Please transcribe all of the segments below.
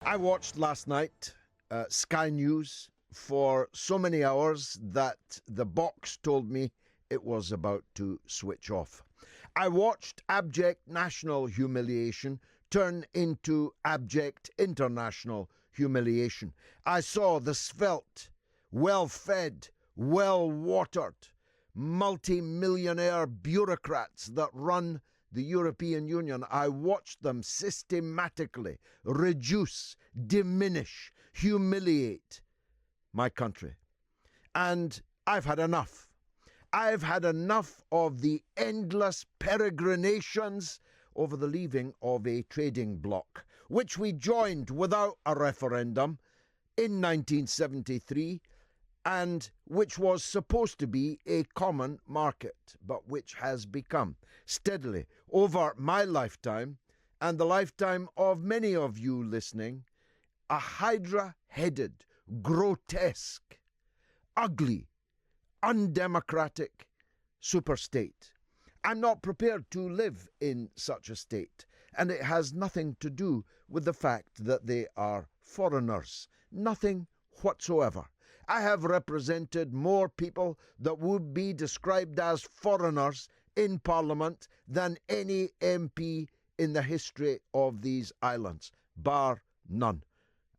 I watched last night Sky News for so many hours that the box told me it was about to switch off. I watched abject national humiliation turn into abject international humiliation. I saw the svelte, well-fed, well-watered, multi-millionaire bureaucrats that run the European Union. I watched them systematically reduce, diminish, humiliate my country. And I've had enough. I've had enough of the endless peregrinations over the leaving of a trading bloc, which we joined without a referendum in 1973, and which was supposed to be a common market, but which has become steadily over my lifetime and the lifetime of many of you listening, a hydra-headed, grotesque, ugly, undemocratic superstate. I'm not prepared to live in such a state, and it has nothing to do with the fact that they are foreigners. Nothing whatsoever. I have represented more people that would be described as foreigners in Parliament than any MP in the history of these islands, bar none.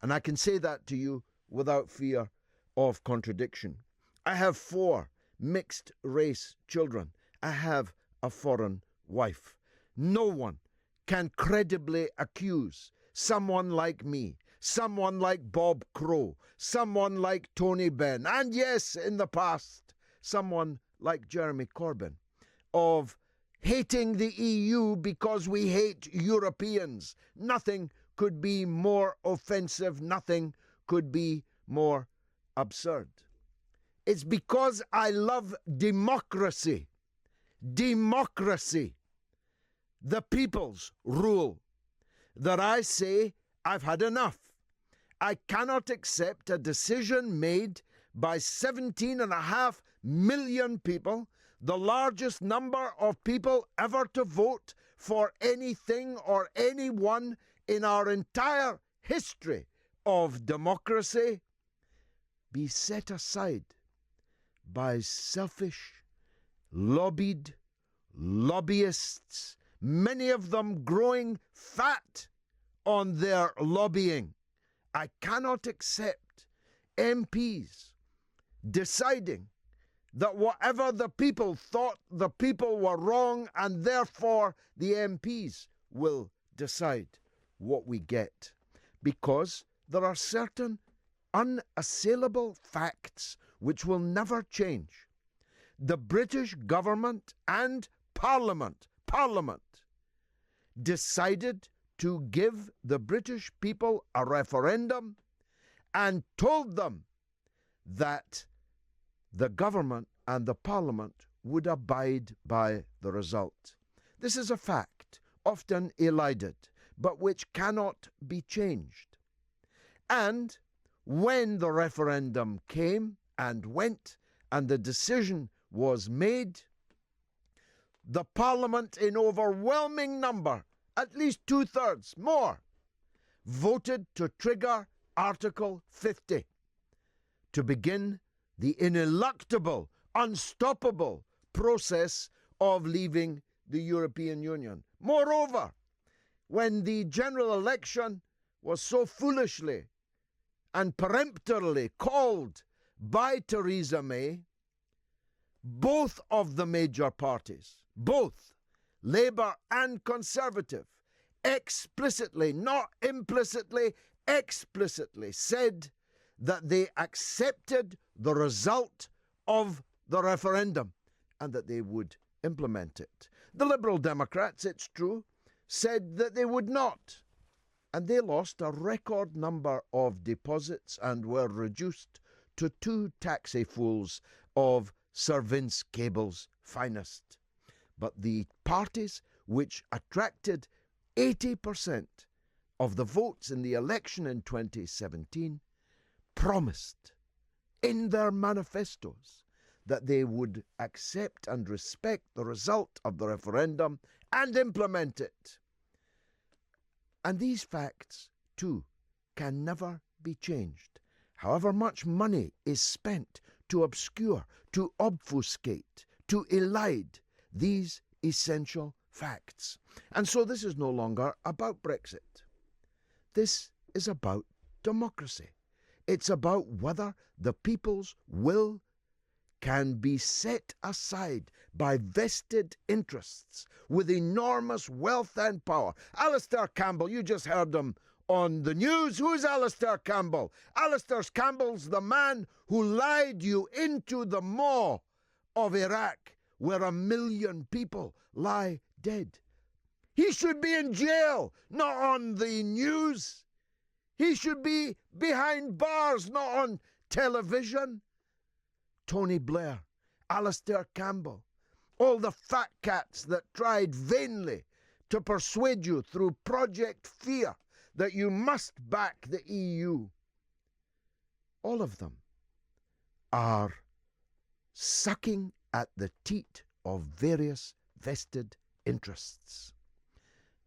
And I can say that to you without fear of contradiction. I have 4 mixed-race children. I have a foreign wife. No one can credibly accuse someone like me, someone like Bob Crow, someone like Tony Benn, and yes, in the past, someone like Jeremy Corbyn, of hating the EU because we hate Europeans. Nothing could be more offensive. Nothing could be more absurd. It's because I love democracy. Democracy. The people's rule. That I say I've had enough. I cannot accept a decision made by 17.5 million people, the largest number of people ever to vote for anything or anyone in our entire history of democracy, be set aside by selfish, lobbied lobbyists, many of them growing fat on their lobbying. I cannot accept MPs deciding that whatever the people thought, the people were wrong, and therefore the MPs will decide what we get. Because there are certain unassailable facts which will never change. The British government and Parliament decided to give the British people a referendum and told them that the government and the Parliament would abide by the result. This is a fact, often elided, but which cannot be changed. And when the referendum came and went and the decision was made, the Parliament in overwhelming number, at least 2/3 more, voted to trigger Article 50 to begin the ineluctable, unstoppable process of leaving the European Union. Moreover, when the general election was so foolishly and peremptorily called by Theresa May, both of the major parties, both Labour and Conservative, explicitly, not implicitly, explicitly said that they accepted the result of the referendum and that they would implement it. The Liberal Democrats, it's true, said that they would not. And they lost a record number of deposits and were reduced to 2 taxi fools of Sir Vince Cable's finest. But the parties which attracted 80% of the votes in the election in 2017 promised in their manifestos that they would accept and respect the result of the referendum and implement it. And these facts, too, can never be changed, however much money is spent to obscure, to obfuscate, to elide these essential facts. And so this is no longer about Brexit. This is about democracy. It's about whether the people's will can be set aside by vested interests with enormous wealth and power. Alastair Campbell, you just heard him on the news. Who's Alastair Campbell? Alastair Campbell's the man who lied you into the maw of Iraq, where 1 million people lie dead. He should be in jail, not on the news. He should be behind bars, not on television. Tony Blair, Alastair Campbell, all the fat cats that tried vainly to persuade you through Project Fear that you must back the EU. All of them are sucking at the teat of various vested interests.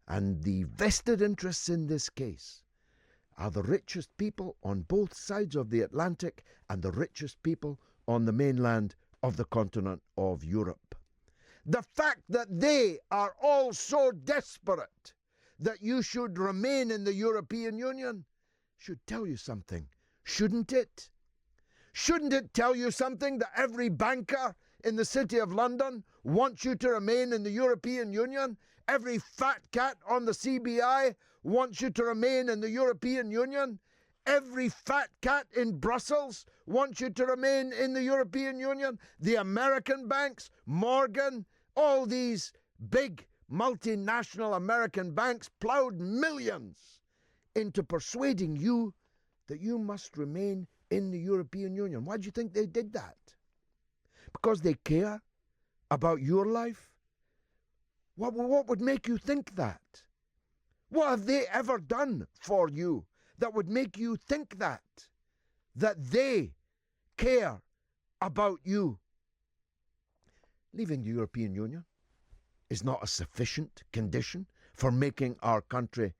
And the vested interests in this case are the richest people on both sides of the Atlantic and the richest people on the mainland of the continent of Europe. The fact that they are all so desperate that you should remain in the European Union should tell you something, shouldn't it? Shouldn't it tell you something that every banker in the City of London wants you to remain in the European Union? Every fat cat on the CBI wants you to remain in the European Union? Every fat cat in Brussels wants you to remain in the European Union? The American banks, Morgan, all these big multinational American banks plowed millions into persuading you that you must remain in the European Union. Why do you think they did that? Because they care about your life? What would make you think that? What have they ever done for you that would make you think that they care about you? Leaving the European Union is not a sufficient condition for making our country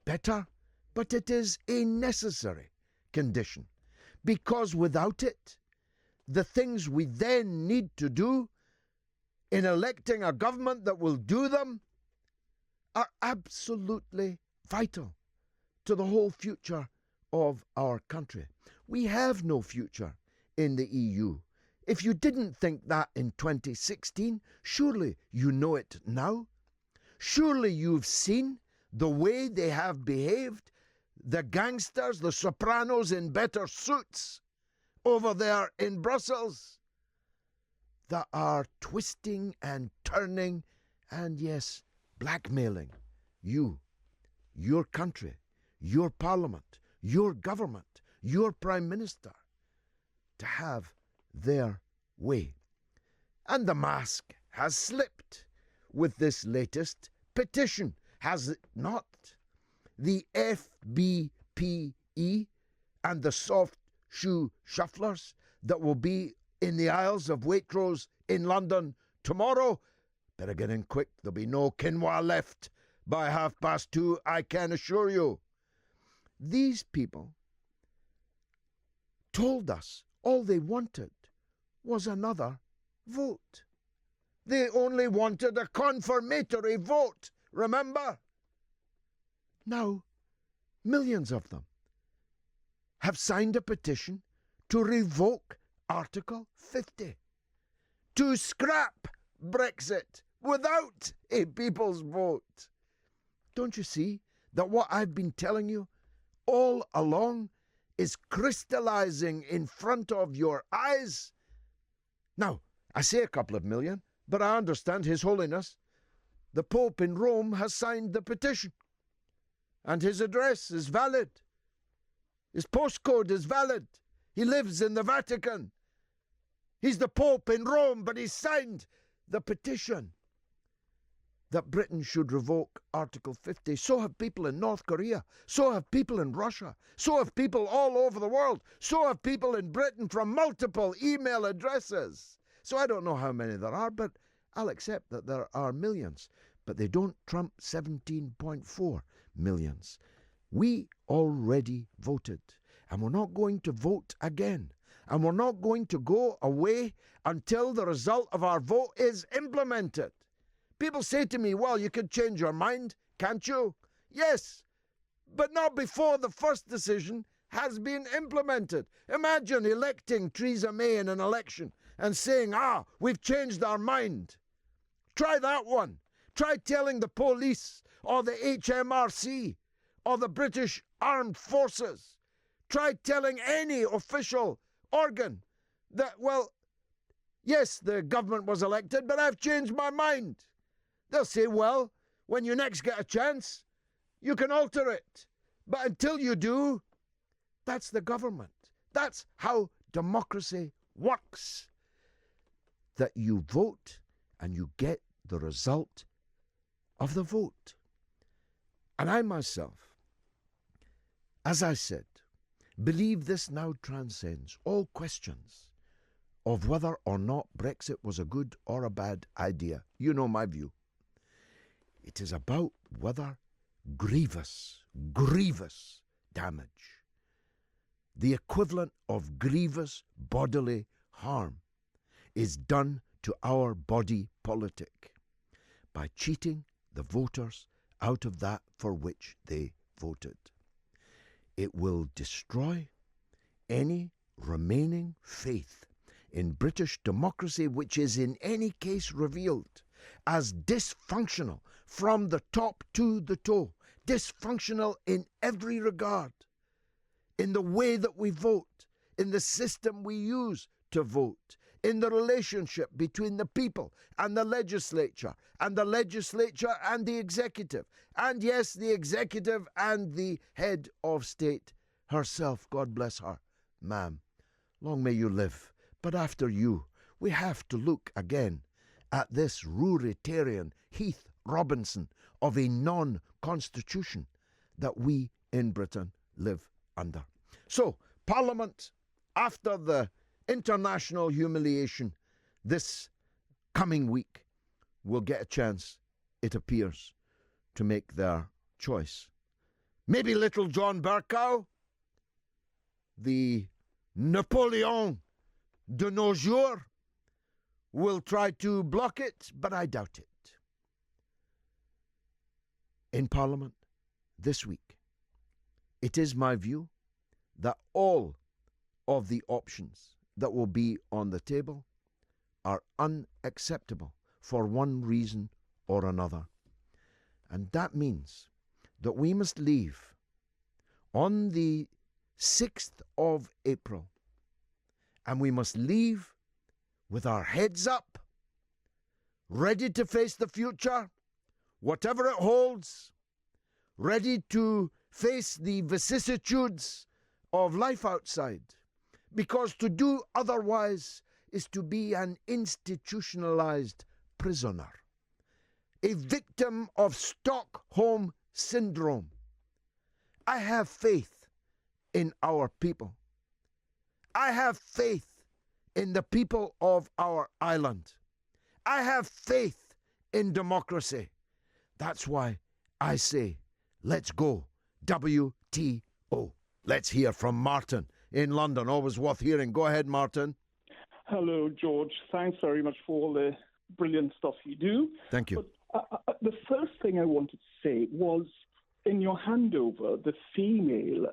better, but it is a necessary condition, because without it, the things we then need to do in electing a government that will do them are absolutely vital to the whole future of our country. We have no future in the EU. If you didn't think that in 2016, surely you know it now. Surely you've seen the way they have behaved, the gangsters, the sopranos in better suits over there in Brussels that are twisting and turning and, yes, blackmailing you, your country, your parliament, your government, your prime minister to have their way. And the mask has slipped with this latest petition, has it not? The FBPE and the soft shoe shufflers that will be in the aisles of Waitrose in London tomorrow. Better get in quick. There'll be no quinoa left by 2:30, I can assure you. These people told us all they wanted was another vote. They only wanted a confirmatory vote, remember? Now, millions of them have signed a petition to revoke Article 50, to scrap Brexit without a people's vote. Don't you see that what I've been telling you all along is crystallizing in front of your eyes? Now, I say a couple of million, but I understand His Holiness, the Pope in Rome, has signed the petition, and his address is valid. His postcode is valid. He lives in the Vatican. He's the Pope in Rome, but he's signed the petition that Britain should revoke Article 50. So have people in North Korea. So have people in Russia. So have people all over the world. So have people in Britain from multiple email addresses. So I don't know how many there are, but I'll accept that there are millions. But they don't trump 17.4 millions. We already voted, and we're not going to vote again. And we're not going to go away until the result of our vote is implemented. People say to me, well, you could change your mind, can't you? Yes, but not before the first decision has been implemented. Imagine electing Theresa May in an election and saying, we've changed our mind. Try that one. Try telling the police or the HMRC or the British Armed Forces. Try telling any official organ that, well, yes, the government was elected, but I've changed my mind. They'll say, well, when you next get a chance, you can alter it. But until you do, that's the government. That's how democracy works. That you vote and you get the result of the vote. And I myself, as I said, believe this now transcends all questions of whether or not Brexit was a good or a bad idea. You know my view. It is about whether grievous damage, the equivalent of grievous bodily harm, is done to our body politic by cheating the voters out of that for which they voted. It will destroy any remaining faith in British democracy, which is in any case revealed as dysfunctional from the top to the toe, dysfunctional in every regard, in the way that we vote, in the system we use to vote, in the relationship between the people and the legislature and the executive, and yes, the executive and the head of state herself. God bless her, ma'am. Long may you live. But after you, we have to look again at this Ruritarian Heath Robinson of a non-constitution that we in Britain live under. So, Parliament, after the international humiliation this coming week, will get a chance, it appears, to make their choice. Maybe little John Bercow, the Napoleon de nos jours, will try to block it, but I doubt it. In Parliament this week, it is my view that all of the options that will be on the table are unacceptable for one reason or another. And that means that we must leave on the 6th of April, and we must leave with our heads up, ready to face the future, whatever it holds, ready to face the vicissitudes of life outside, because to do otherwise is to be an institutionalized prisoner, a victim of Stockholm Syndrome. I have faith in our people. I have faith in the people of our island. I have faith in democracy. That's why I say, let's go, WTO. Let's hear from Martin in London. Always worth hearing. Go ahead, Martin. Hello, George. Thanks very much for all the brilliant stuff you do. Thank you. But the first thing I wanted to say was, in your handover, the female,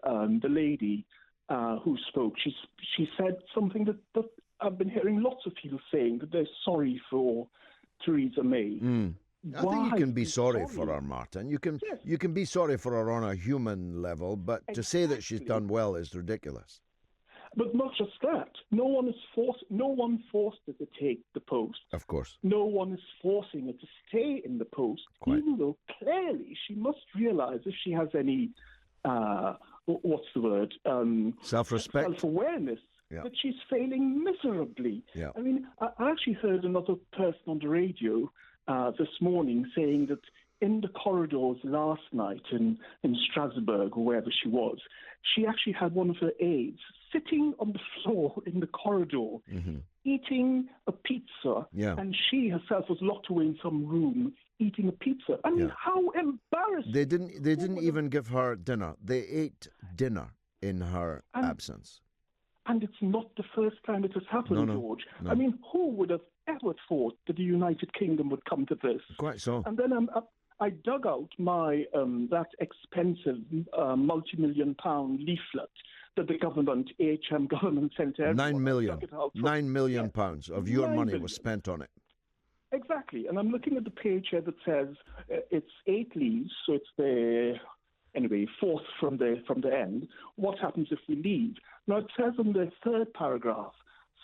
the lady who spoke, she said something that I've been hearing lots of people saying, that they're sorry for Theresa May. I think you can be sorry for her, Martin. You can be sorry for her on a human level, but to say that she's done well is ridiculous. But not just that. No one forced her to take the post. Of course. No one is forcing her to stay in the post, Quite. even though clearly she must realize, if she has any, what's the word? Self-respect. Self-awareness, that she's failing miserably. Yeah. I mean, I actually heard another person on the radio this morning saying that in the corridors last night in Strasbourg, or wherever she was, she actually had one of her aides sitting on the floor in the corridor, eating a pizza, and she herself was locked away in some room eating a pizza. I mean, how embarrassing! They didn't even give her dinner. They ate dinner in her absence. And it's not the first time it has happened, George. No. I mean, who would have ever thought that the United Kingdom would come to this? Quite so. And then I dug out my that expensive multi-million-pound leaflet that the government, AHM government, sent to everyone. £9 million of your money was spent on it. Exactly. And I'm looking at the page here that says it's 8 leaves, so it's the fourth from the end. What happens if we leave? Now, it says in the third paragraph,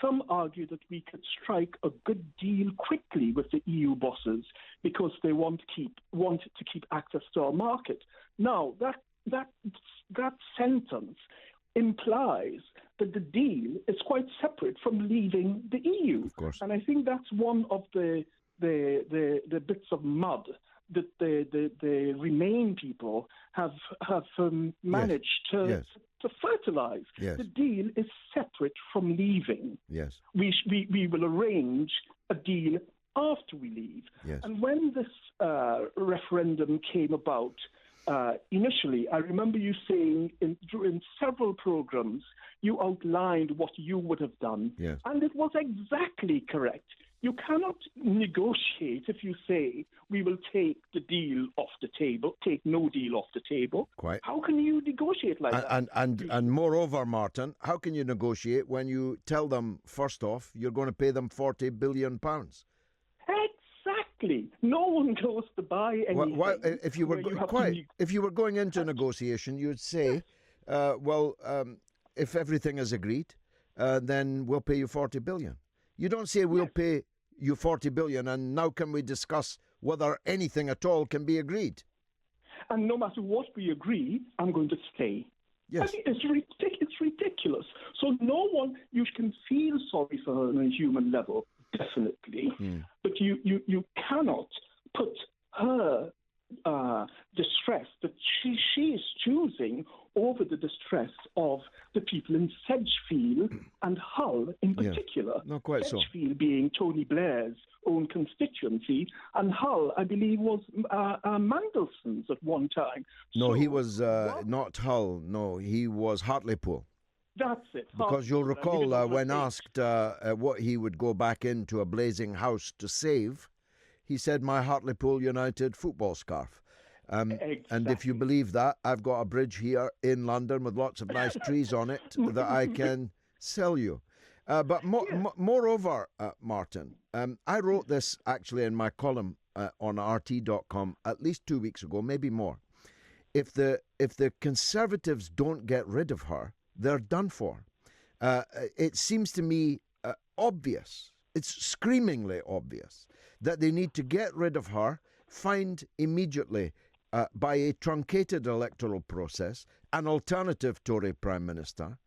some argue that we could strike a good deal quickly with the EU bosses because they want to keep access to our market. Now, that sentence implies that the deal is quite separate from leaving the EU. Of course. And I think that's one of the bits of mud that the Remain people have managed to fertilize. Yes. The deal is separate from leaving. Yes. We will arrange a deal after we leave. Yes. And when this referendum came about, initially, I remember you saying in several programs, you outlined what you would have done. Yes. And it was exactly correct. You cannot negotiate if you say we will take the deal off the table, take no deal off the table. Quite. How can you negotiate like that? And moreover, Martin, how can you negotiate when you tell them, first off, you're going to pay them £40 billion? Exactly. No one goes to buy anything. If you were going into negotiation, you'd say, if everything is agreed, then we'll pay you £40 billion. You don't say we'll pay you £40 billion, and now can we discuss whether anything at all can be agreed? And no matter what we agree, I'm going to stay. Yes. I mean, it's ridiculous. So no one, you can feel sorry for her on a human level, definitely. But you cannot put her distress that she is choosing over the distress of the people in Sedgefield and Hull in particular. Not quite so. Sedgefield being Tony Blair's own constituency, and Hull, I believe, was Mandelson's at one time. No, he was not Hull. No, he was Hartlepool. That's it. Because you'll recall when asked what he would go back into a blazing house to save, he said, my Hartlepool United football scarf. Exactly. And if you believe that, I've got a bridge here in London with lots of nice trees on it that I can sell you. But moreover, Martin, I wrote this actually in my column on RT.com at least 2 weeks ago, maybe more. If the Conservatives don't get rid of her, they're done for. It seems to me obvious, it's screamingly obvious, that they need to get rid of her, find immediately, by a truncated electoral process, an alternative Tory Prime Minister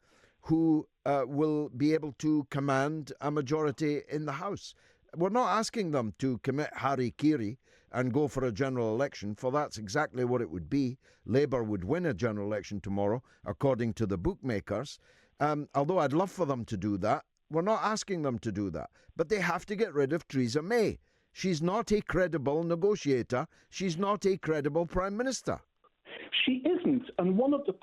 who will be able to command a majority in the House. We're not asking them to commit hara-kiri and go for a general election, for that's exactly what it would be. Labour would win a general election tomorrow, according to the bookmakers. Although I'd love for them to do that, we're not asking them to do that. But they have to get rid of Theresa May. She's not a credible negotiator. She's not a credible Prime Minister. She isn't. And one of the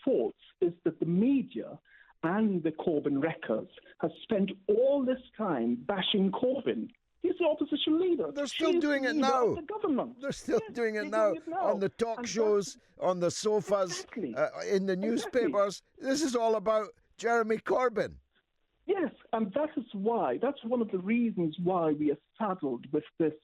faults is that the media and the Corbyn wreckers have spent all this time bashing Corbyn. He's the opposition leader. They're still doing it now. The government. They're still doing it now. On the talk shows, on the sofas, in the newspapers. This is all about Jeremy Corbyn. Yes, and that's one of the reasons why we are saddled with this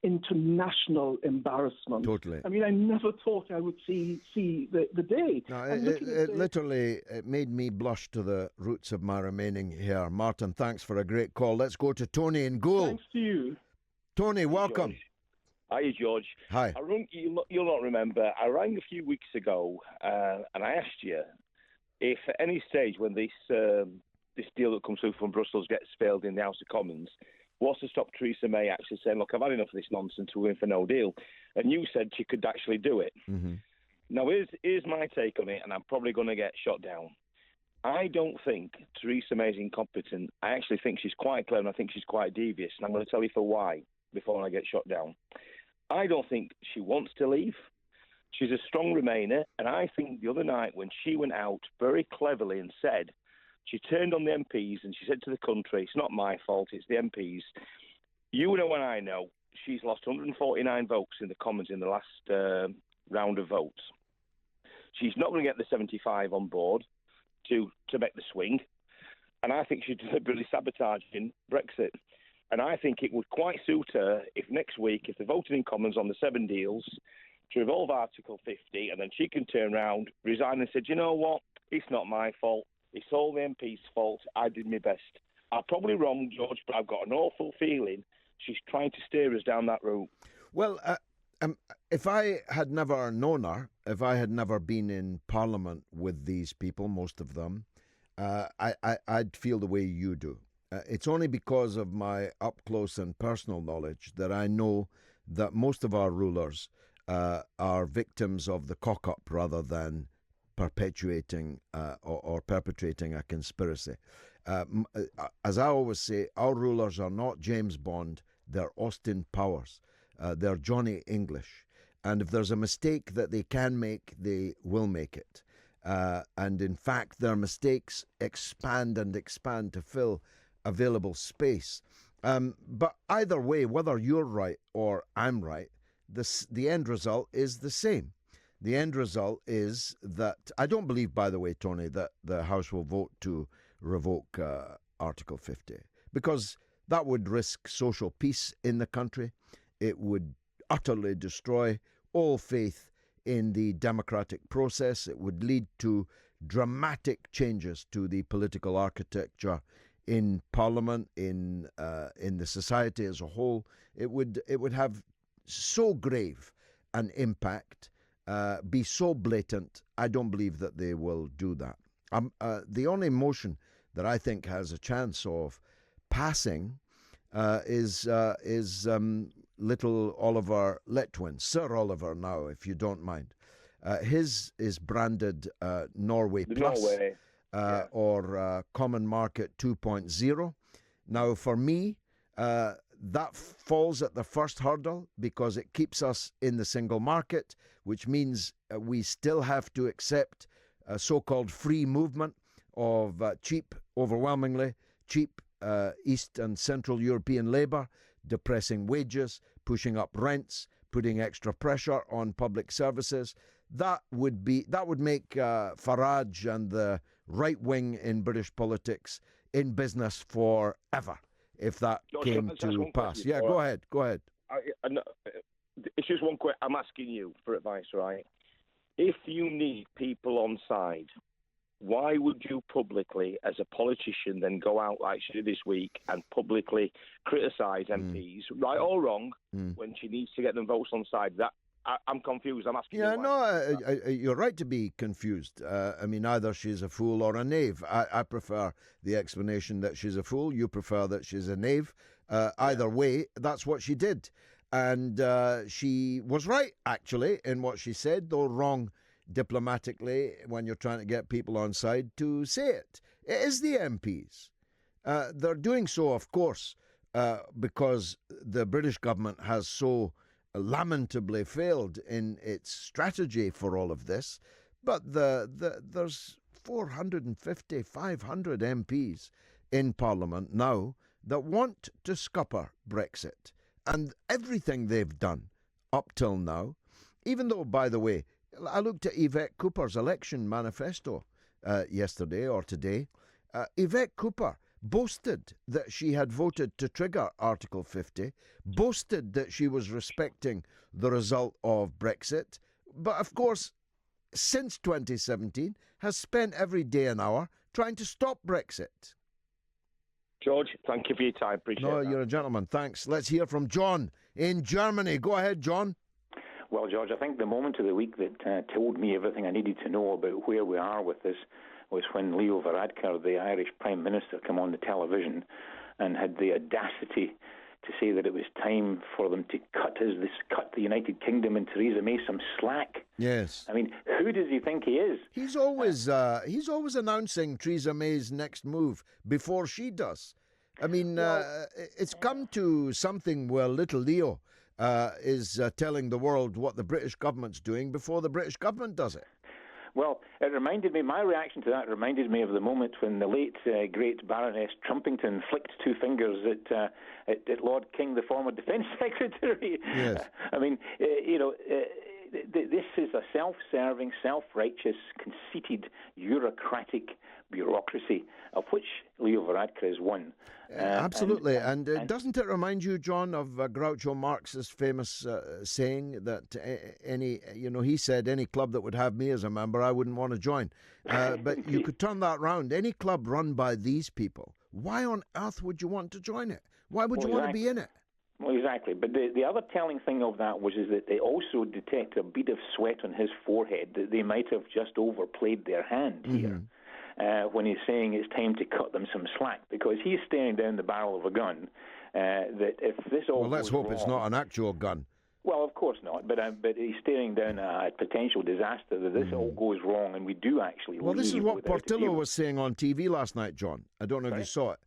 international embarrassment. Totally. I mean, I never thought I would see the day. No, it made me blush to the roots of my remaining hair. Martin, thanks for a great call. Let's go to Tony in Goole. Thanks to you. Tony, welcome. Hi, George. Hi. You'll not remember. I rang a few weeks ago and I asked you if at any stage when this deal that comes through from Brussels gets failed in the House of Commons, what's to stop Theresa May actually saying, look, I've had enough of this nonsense, we're in for no deal. And you said she could actually do it. Mm-hmm. Now, here's my take on it, and I'm probably going to get shot down. I don't think Theresa May is incompetent. I actually think she's quite clever, and I think she's quite devious, and I'm going to tell you for why. before I get shot down. I don't think she wants to leave. She's a strong Remainer, and I think the other night when she went out very cleverly and said, she turned on the MPs and she said to the country, it's not my fault, it's the MPs. You know and I know she's lost 149 votes in the Commons in the last round of votes. She's not going to get the 75 on board to make the swing. And I think she's deliberately sabotaging Brexit. And I think it would quite suit her if next week, if they're voting in Commons on the 7 deals, to revolve Article 50, and then she can turn around, resign and say, you know what, it's not my fault. It's all the MP's fault. I did my best. I'm probably wrong, George, but I've got an awful feeling she's trying to steer us down that route. Well, if I had never known her, if I had never been in Parliament with these people, most of them, I'd feel the way you do. It's only because of my up-close and personal knowledge that I know that most of our rulers are victims of the cock-up rather than perpetuating or perpetrating a conspiracy. As I always say, our rulers are not James Bond, they're Austin Powers. They're Johnny English. And if there's a mistake that they can make, they will make it. And in fact, their mistakes expand and expand to fill available space. But either way, whether you're right or I'm right, the end result is the same. The end result is that, I don't believe, by the way, Tony, that the House will vote to revoke Article 50, because that would risk social peace in the country. It would utterly destroy all faith in the democratic process. It would lead to dramatic changes to the political architecture in Parliament, in the society as a whole. It would have so grave an impact, be so blatant. I don't believe that they will do that. The only motion that I think has a chance of passing is little Oliver Letwin, Sir Oliver now, if you don't mind. His is branded Norway Plus or Common Market 2.0. Now, for me, that falls at the first hurdle because it keeps us in the single market, which means we still have to accept a so-called free movement of overwhelmingly cheap East and Central European labour, depressing wages, pushing up rents, putting extra pressure on public services. That would make Farage and the right wing in British politics in business forever if that came to pass. Yeah, go ahead. It's just one question. I'm asking you for advice, right? If you need people on side, why would you publicly, as a politician, then go out like she did this week and publicly criticise MPs, right or wrong, when she needs to get them votes on side? I'm confused. I'm asking you why. You're right to be confused. I mean, either she's a fool or a knave. I prefer the explanation that she's a fool. You prefer that she's a knave. Either way, that's what she did. And she was right, actually, in what she said, though wrong diplomatically when you're trying to get people on side to say it. It is the MPs. They're doing so, of course, because the British government has so lamentably failed in its strategy for all of this. But there's 450, 500 MPs in Parliament now that want to scupper Brexit. And everything they've done up till now, even though, by the way, I looked at Yvette Cooper's election manifesto yesterday or today. Yvette Cooper boasted that she had voted to trigger Article 50, boasted that she was respecting the result of Brexit, but of course, since 2017, has spent every day and hour trying to stop Brexit. George, thank you for your time. Appreciate it. No, you're a gentleman. Thanks. Let's hear from John in Germany. Go ahead, John. Well, George, I think the moment of the week that told me everything I needed to know about where we are with this was when Leo Varadkar, the Irish Prime Minister, came on the television and had the audacity to say that it was time for them to cut the United Kingdom and Theresa May some slack. Yes. I mean, who does he think he is? He's always announcing Theresa May's next move before she does. I mean, it's come to something where little Leo is telling the world what the British government's doing before the British government does it. Well, it reminded me, my reaction to that reminded me of the moment when the late, great Baroness Trumpington flicked two fingers at Lord King, the former Defence Secretary. Yes. I mean, this is a self-serving, self-righteous, conceited, bureaucratic bureaucracy, of which Leo Varadkar is one. Absolutely. And doesn't it remind you, John, of Groucho Marx's famous saying that he said any club that would have me as a member, I wouldn't want to join. But you could turn that round. Any club run by these people, why on earth would you want to join it? Why would you want to be in it? Well, exactly. But the other telling thing of that is that they also detect a bead of sweat on his forehead, that they might have just overplayed their hand here. When he's saying it's time to cut them some slack, because he's staring down the barrel of a gun. That if this all well, let's hope wrong, it's not an actual gun. Well, of course not. But he's staring down a potential disaster that this all goes wrong, and we do actually. Well, this is what Portillo was saying on TV last night, John. I don't know if you saw it.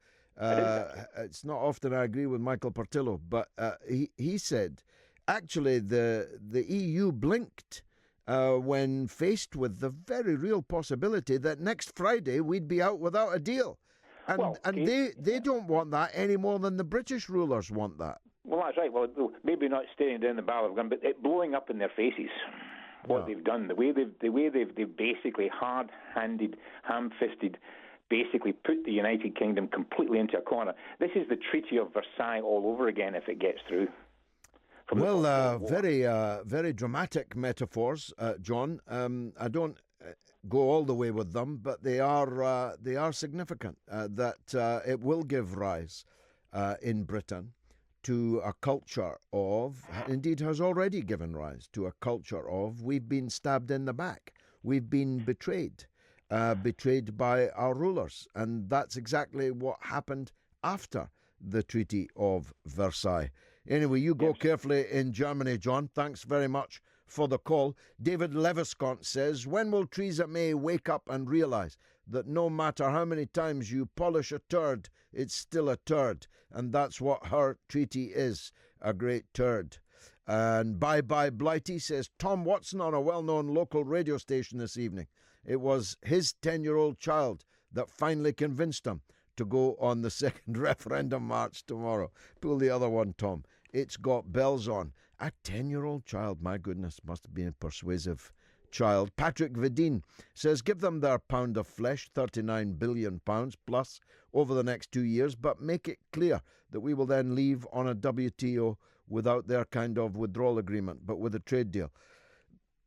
It's not often I agree with Michael Portillo, but he said actually the EU blinked. When faced with the very real possibility that next Friday we'd be out without a deal. And they don't want that any more than the British rulers want that. Well, that's right. Well, maybe not staring down the barrel of a gun, but it blowing up in their faces what they've done, the way they've basically hard-handed, ham-fisted, basically put the United Kingdom completely into a corner. This is the Treaty of Versailles all over again if it gets through. Well, very dramatic metaphors, John. I don't go all the way with them, but they are significant. That it will give rise in Britain to a culture of, indeed has already given rise to a culture of, we've been stabbed in the back, we've been betrayed by our rulers, and that's exactly what happened after the Treaty of Versailles. Anyway, you go carefully in Germany, John. Thanks very much for the call. David Leviscont says, when will Theresa May wake up and realise that no matter how many times you polish a turd, it's still a turd, and that's what her treaty is, a great turd. And Bye-Bye Blighty says, Tom Watson on a well-known local radio station this evening. It was his 10-year-old child that finally convinced him to go on the second referendum march tomorrow. Pull the other one, Tom. It's got bells on. A 10-year-old child, my goodness, must have been a persuasive child. Patrick Vidine says, give them their pound of flesh, £39 billion plus over the next 2 years, but make it clear that we will then leave on a WTO without their kind of withdrawal agreement, but with a trade deal.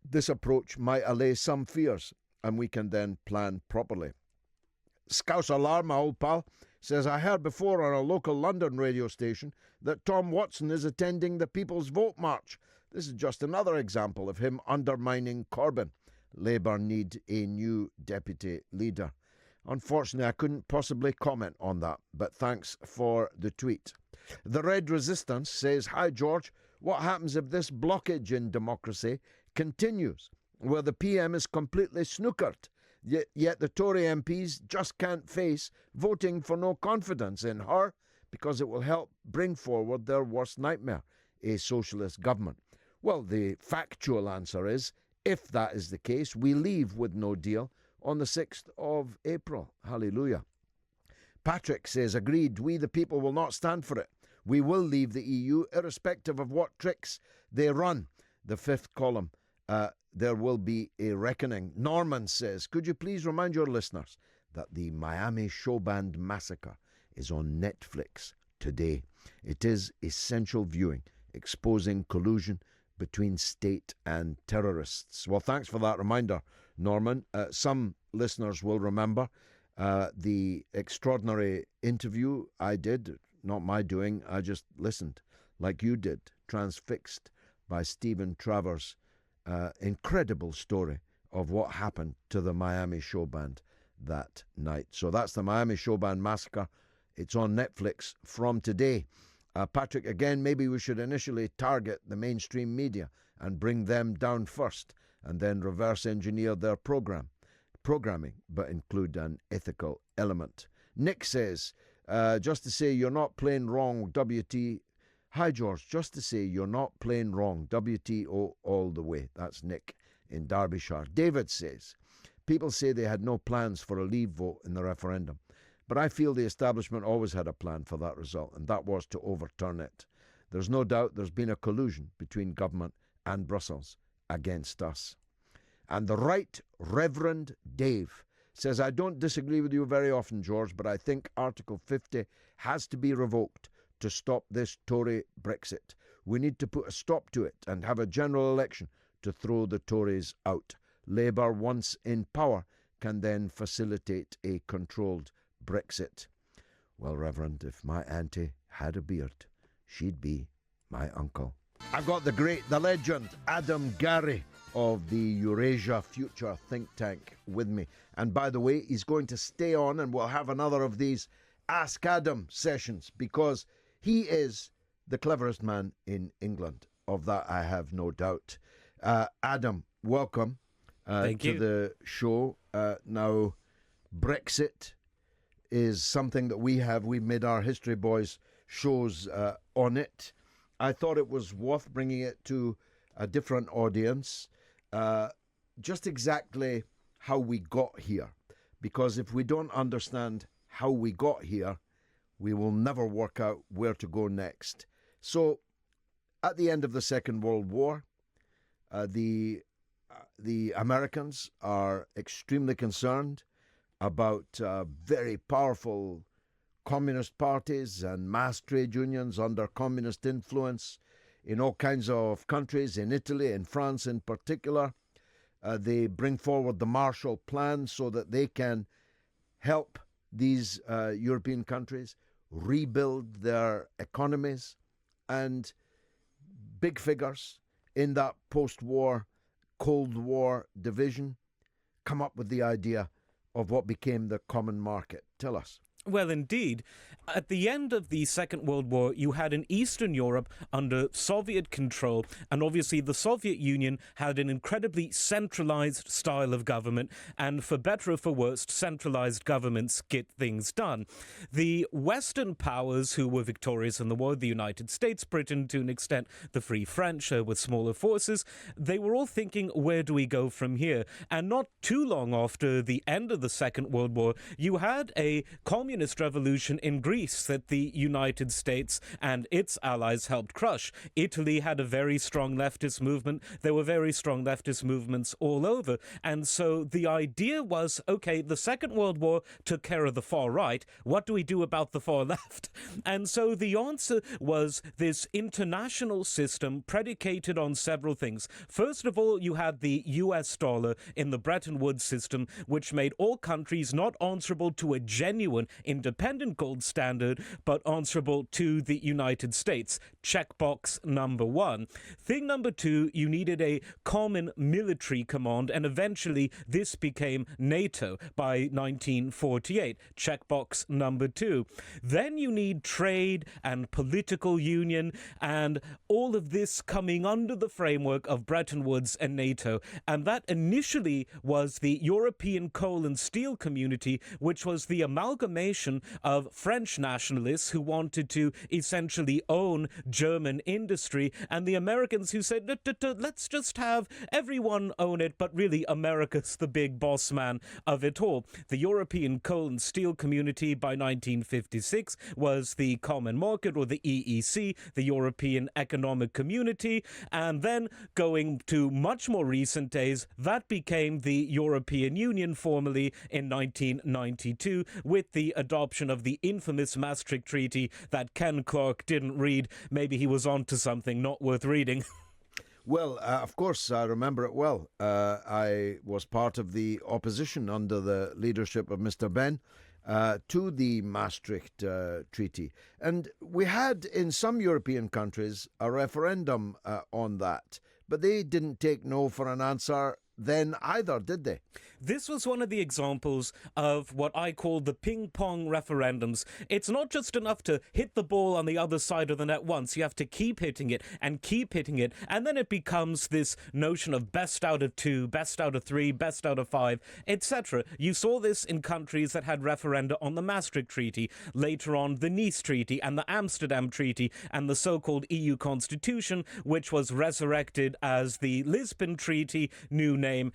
This approach might allay some fears, and we can then plan properly. Scouse Alarm, my old pal, says, I heard before on a local London radio station that Tom Watson is attending the People's Vote March. This is just another example of him undermining Corbyn. Labour need a new deputy leader. Unfortunately, I couldn't possibly comment on that, but thanks for the tweet. The Red Resistance says, hi George, what happens if this blockage in democracy continues, where the PM is completely snookered? Yet the Tory MPs just can't face voting for no confidence in her because it will help bring forward their worst nightmare, a socialist government. Well, the factual answer is, if that is the case, we leave with no deal on the 6th of April. Hallelujah. Patrick says, agreed, we the people will not stand for it. We will leave the EU irrespective of what tricks they run. The fifth column, there will be a reckoning. Norman says, could you please remind your listeners that the Miami show band massacre is on Netflix today. It is essential viewing, exposing collusion between state and terrorists. Well, thanks for that reminder, Norman. Some listeners will remember the extraordinary interview I did, not my doing, I just listened, like you did, transfixed by Stephen Travers' incredible story of what happened to the Miami show band that night. So that's the Miami show band massacre. It's on Netflix from today. Patrick, again, maybe we should initially target the mainstream media and bring them down first and then reverse engineer their programming, but include an ethical element. Nick says, Just to say you're not plain wrong, WT. Hi, George. Just to say you're not plain wrong, WTO all the way. That's Nick in Derbyshire. David says, people say they had no plans for a leave vote in the referendum, but I feel the establishment always had a plan for that result, and that was to overturn it. There's no doubt there's been a collusion between government and Brussels against us. And the Right Reverend Dave says, I don't disagree with you very often, George, but I think Article 50 has to be revoked to stop this Tory Brexit. We need to put a stop to it and have a general election to throw the Tories out. Labour, once in power, can then facilitate a controlled Brexit. Well, Reverend, if my auntie had a beard, she'd be my uncle. I've got the legend, Adam Gary of the Eurasia Future think tank with me. And by the way, he's going to stay on and we'll have another of these Ask Adam sessions because he is the cleverest man in England. Of that, I have no doubt. Adam, welcome to the show. Now, Brexit is something that we've made our History Boys shows on it. I thought it was worth bringing it to a different audience, just exactly how we got here. Because if we don't understand how we got here, we will never work out where to go next. So, at the end of the Second World War, the Americans are extremely concerned about very powerful communist parties and mass trade unions under communist influence in all kinds of countries, in Italy, in France in particular. They bring forward the Marshall Plan so that they can help these European countries rebuild their economies, and big figures in that post-war, Cold War division come up with the idea of what became the common market. Tell us. Well, indeed. At the end of the Second World War, you had in Eastern Europe under Soviet control, and obviously the Soviet Union had an incredibly centralized style of government, and for better or for worse, centralized governments get things done. The Western powers who were victorious in the war, the United States, Britain, to an extent, the Free French with smaller forces, they were all thinking, where do we go from here? And not too long after the end of the Second World War, you had a communist revolution in Greece that the United States and its allies helped crush. Italy had a very strong leftist movement. There were very strong leftist movements all over. And so the idea was, okay, the Second World War took care of the far right. What do we do about the far left? And so the answer was this international system predicated on several things. First of all, you had the US dollar in the Bretton Woods system, which made all countries not answerable to a genuine independent gold standard, but answerable to the United States. Checkbox number one. Thing number two, you needed a common military command, and eventually this became NATO by 1948. Checkbox number two. Then you need trade and political union, and all of this coming under the framework of Bretton Woods and NATO. And that initially was the European Coal and Steel Community, which was the amalgamation of French nationalists who wanted to essentially own German industry, and the Americans who said, let's just have everyone own it, but really America's the big boss man of it all. The European Coal and Steel Community by 1956 was the Common Market, or the EEC, the European Economic Community, and then going to much more recent days, that became the European Union formally in 1992 with the adoption of the infamous Maastricht Treaty that Ken Clarke didn't read. Maybe he was onto something not worth reading. Well, of course, I remember it well. I was part of the opposition under the leadership of Mr. Benn to the Maastricht Treaty. And we had, in some European countries, a referendum on that. But they didn't take no for an answer then either, did they? This was one of the examples of what I call the ping-pong referendums. It's not just enough to hit the ball on the other side of the net once. You have to keep hitting it, and then it becomes this notion of best out of 2, best out of 3, best out of 5, etc. You saw this in countries that had referenda on the Maastricht Treaty, later on the Nice Treaty and the Amsterdam Treaty and the so-called EU Constitution, which was resurrected as the Lisbon Treaty, new name,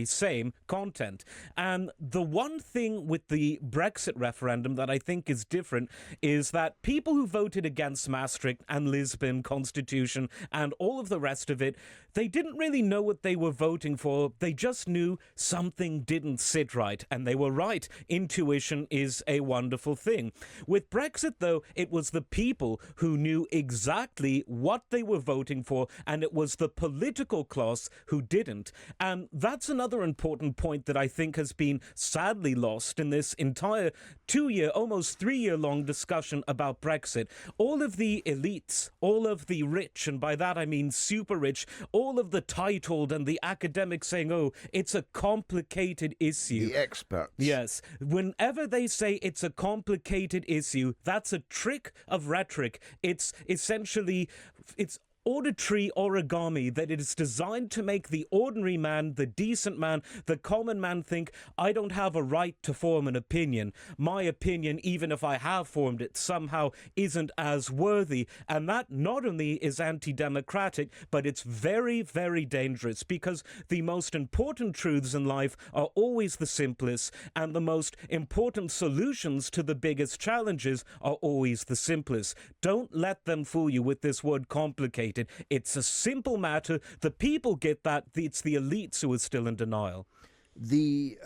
same content. And the one thing with the Brexit referendum that I think is different is that people who voted against Maastricht and Lisbon Constitution and all of the rest of it, they didn't really know what they were voting for. They just knew something didn't sit right, and they were right. Intuition is a wonderful thing. With Brexit, though, it was the people who knew exactly what they were voting for, and it was the political class who didn't. And that's another important point that I think has been sadly lost in this entire 2-year, almost 3-year long discussion about Brexit. All of the elites, all of the rich, and by that I mean super rich, all of the titled and the academics saying, oh, it's a complicated issue. The experts. Yes. Whenever they say it's a complicated issue, that's a trick of rhetoric. It's essentially, it's auditory origami that it is designed to make the ordinary man, the decent man, the common man think, I don't have a right to form an opinion. My opinion, even if I have formed it, somehow isn't as worthy. And that not only is anti-democratic, but it's very, very dangerous, because the most important truths in life are always the simplest, and the most important solutions to the biggest challenges are always the simplest. Don't let them fool you with this word complicated. It's a simple matter. The people get that. It's the elites who are still in denial. The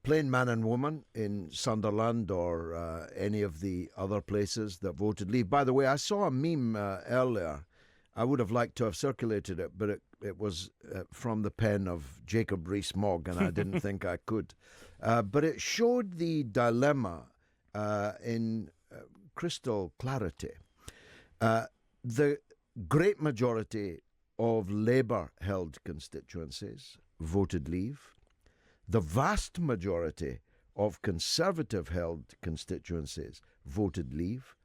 plain man and woman in Sunderland or any of the other places that voted leave. By the way, I saw a meme earlier. I would have liked to have circulated it, but it was from the pen of Jacob Rees-Mogg, and I didn't think I could. But it showed the dilemma in crystal clarity. The great majority of Labour-held constituencies voted leave. The vast majority of Conservative-held constituencies voted leave.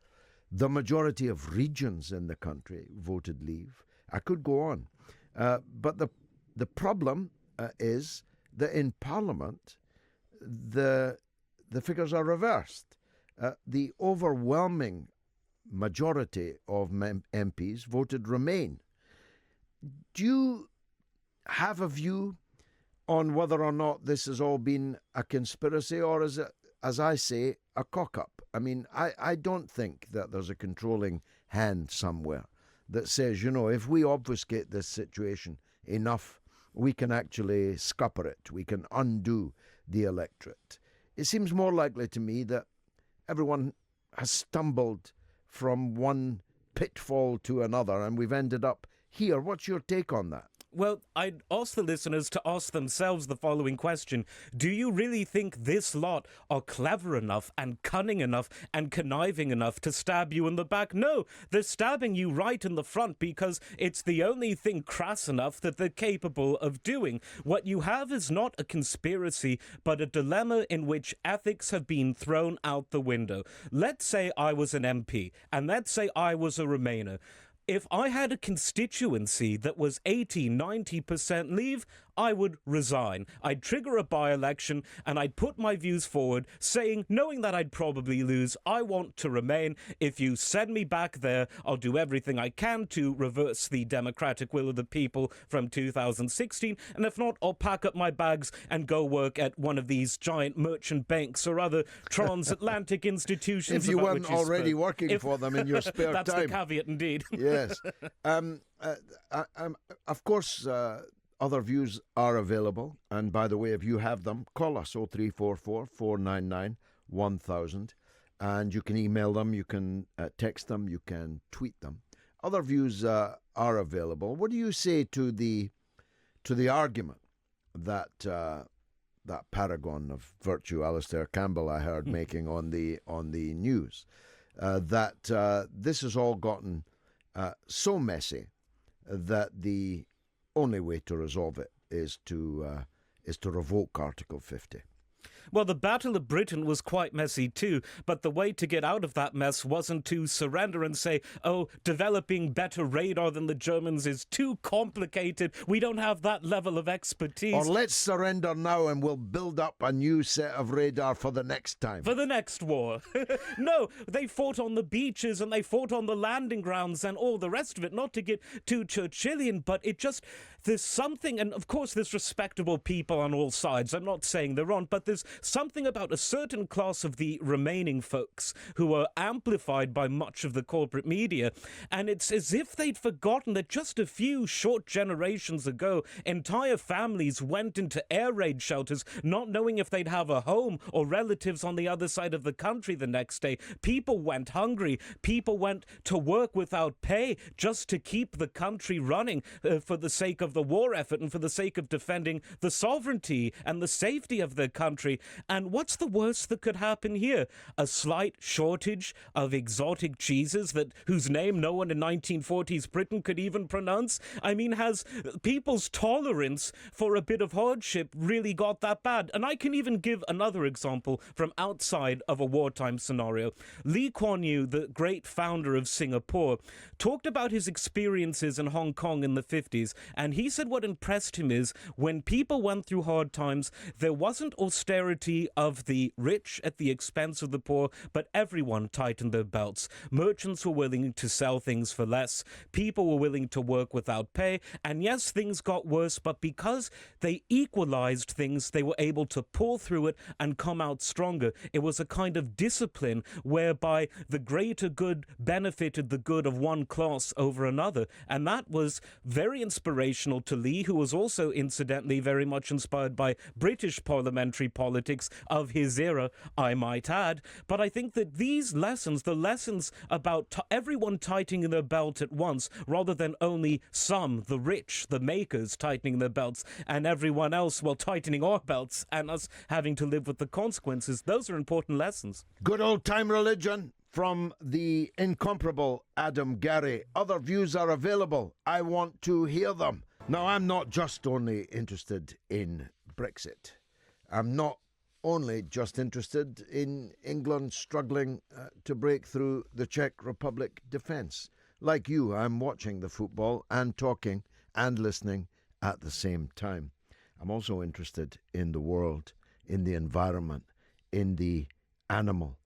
The majority of regions in the country voted leave. I could go on. But the problem is that in Parliament, the figures are reversed. The overwhelming majority of MPs voted Remain. Do you have a view on whether or not this has all been a conspiracy, or is it, as I say, a cock-up? I mean, I don't think that there's a controlling hand somewhere that says, you know, if we obfuscate this situation enough, we can actually scupper it. We can undo the electorate. It seems more likely to me that everyone has stumbled from one pitfall to another, and we've ended up here. What's your take on that? Well, I'd ask the listeners to ask themselves the following question. Do you really think this lot are clever enough and cunning enough and conniving enough to stab you in the back? No, they're stabbing you right in the front because it's the only thing crass enough that they're capable of doing. What you have is not a conspiracy, but a dilemma in which ethics have been thrown out the window. Let's say I was an MP, and let's say I was a Remainer. If I had a constituency that was 80-90% leave, I would resign. I'd trigger a by-election and I'd put my views forward, saying, knowing that I'd probably lose, I want to remain. If you send me back there, I'll do everything I can to reverse the democratic will of the people from 2016. And if not, I'll pack up my bags and go work at one of these giant merchant banks or other transatlantic institutions. If you weren't already working for them in your spare that's time. That's the caveat indeed. Yes. Of course, other views are available. And by the way, if you have them, call us 0344 499 1000. And you can email them, you can text them, you can tweet them. Other views are available. What do you say to the argument that that paragon of virtue, Alastair Campbell, I heard making on the news, that this has all gotten so messy that the only way to resolve it is to revoke Article 50. Well, the Battle of Britain was quite messy too, but the way to get out of that mess wasn't to surrender and say, oh, developing better radar than the Germans is too complicated. We don't have that level of expertise. Or let's surrender now and we'll build up a new set of radar for the next time. For the next war. No, they fought on the beaches and they fought on the landing grounds and all the rest of it, not to get too Churchillian, but it just, there's something, and of course there's respectable people on all sides. I'm not saying they're wrong, but there's something about a certain class of the remaining folks who are amplified by much of the corporate media, and it's as if they'd forgotten that just a few short generations ago, entire families went into air raid shelters not knowing if they'd have a home or relatives on the other side of the country the next day. People went hungry. People went to work without pay just to keep the country running for the sake of the war effort and for the sake of defending the sovereignty and the safety of the country. And what's the worst that could happen here? A slight shortage of exotic cheeses whose name no one in 1940s Britain could even pronounce? I mean, has people's tolerance for a bit of hardship really got that bad? And I can even give another example from outside of a wartime scenario. Lee Kuan Yew, the great founder of Singapore, talked about his experiences in Hong Kong in the 50s, and he said what impressed him is when people went through hard times, there wasn't austerity of the rich at the expense of the poor, but everyone tightened their belts. Merchants were willing to sell things for less. People were willing to work without pay. And yes, things got worse, but because they equalized things, they were able to pull through it and come out stronger. It was a kind of discipline whereby the greater good benefited the good of one class over another. And that was very inspirational to Lee, who was also incidentally very much inspired by British parliamentary politics of his era, I might add. But I think that these lessons, the lessons about everyone tightening their belt at once, rather than only some, the rich, the makers, tightening their belts, and everyone else, well, tightening our belts and us having to live with the consequences, those are important lessons. Good old time religion from the incomparable Adam Gary. Other views are available. I want to hear them. Now, I'm not just only interested in Brexit. I'm not only just interested in England struggling to break through the Czech Republic defence. Like you, I'm watching the football and talking and listening at the same time. I'm also interested in the world, in the environment, in the animal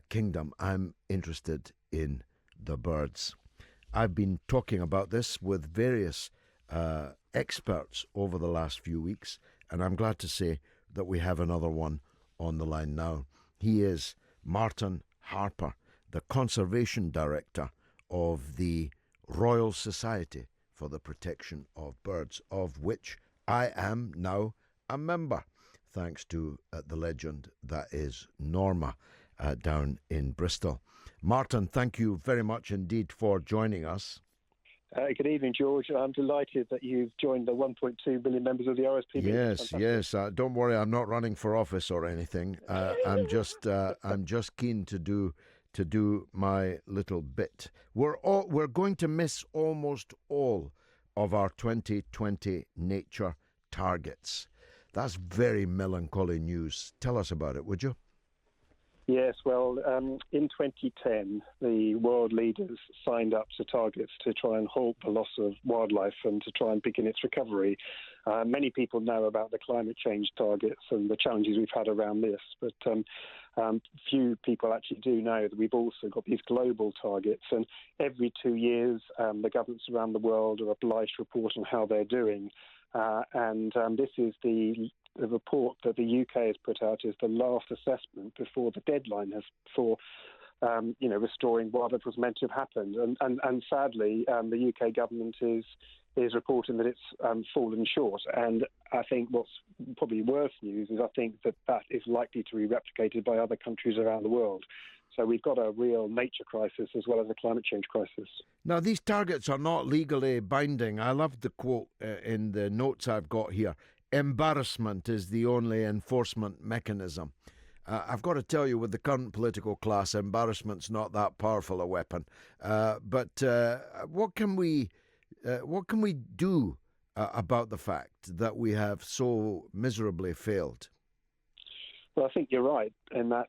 kingdom. I'm interested in the birds. I've been talking about this with various experts over the last few weeks, and I'm glad to say that we have another one on the line now. He is Martin Harper, the Conservation Director of the Royal Society for the Protection of Birds, of which I am now a member, thanks to the legend that is Norma down in Bristol. Martin, thank you very much indeed for joining us. Good evening, George. I'm delighted that you've joined the 1.2 million members of the RSPB. Yes. Don't worry, I'm not running for office or anything. I'm just keen to do my little bit. We're going to miss almost all of our 2020 nature targets. That's very melancholy news. Tell us about it, would you? Yes, well, in 2010, the world leaders signed up to targets to try and halt the loss of wildlife and to try and begin its recovery. Many people know about the climate change targets and the challenges we've had around this, but few people actually do know that we've also got these global targets, and every 2 years, the governments around the world are obliged to report on how they're doing. This is the report that the UK has put out is the last assessment before the deadline for restoring wildlife was meant to have happened. And sadly, the UK government is reporting that it's fallen short. And I think what's probably worse news is I think that is likely to be replicated by other countries around the world. So we've got a real nature crisis as well as a climate change crisis. Now, these targets are not legally binding. I love the quote in the notes I've got here. Embarrassment is the only enforcement mechanism. I've got to tell you, with the current political class, embarrassment's not that powerful a weapon. But what can we do about the fact that we have so miserably failed? Well, I think you're right in that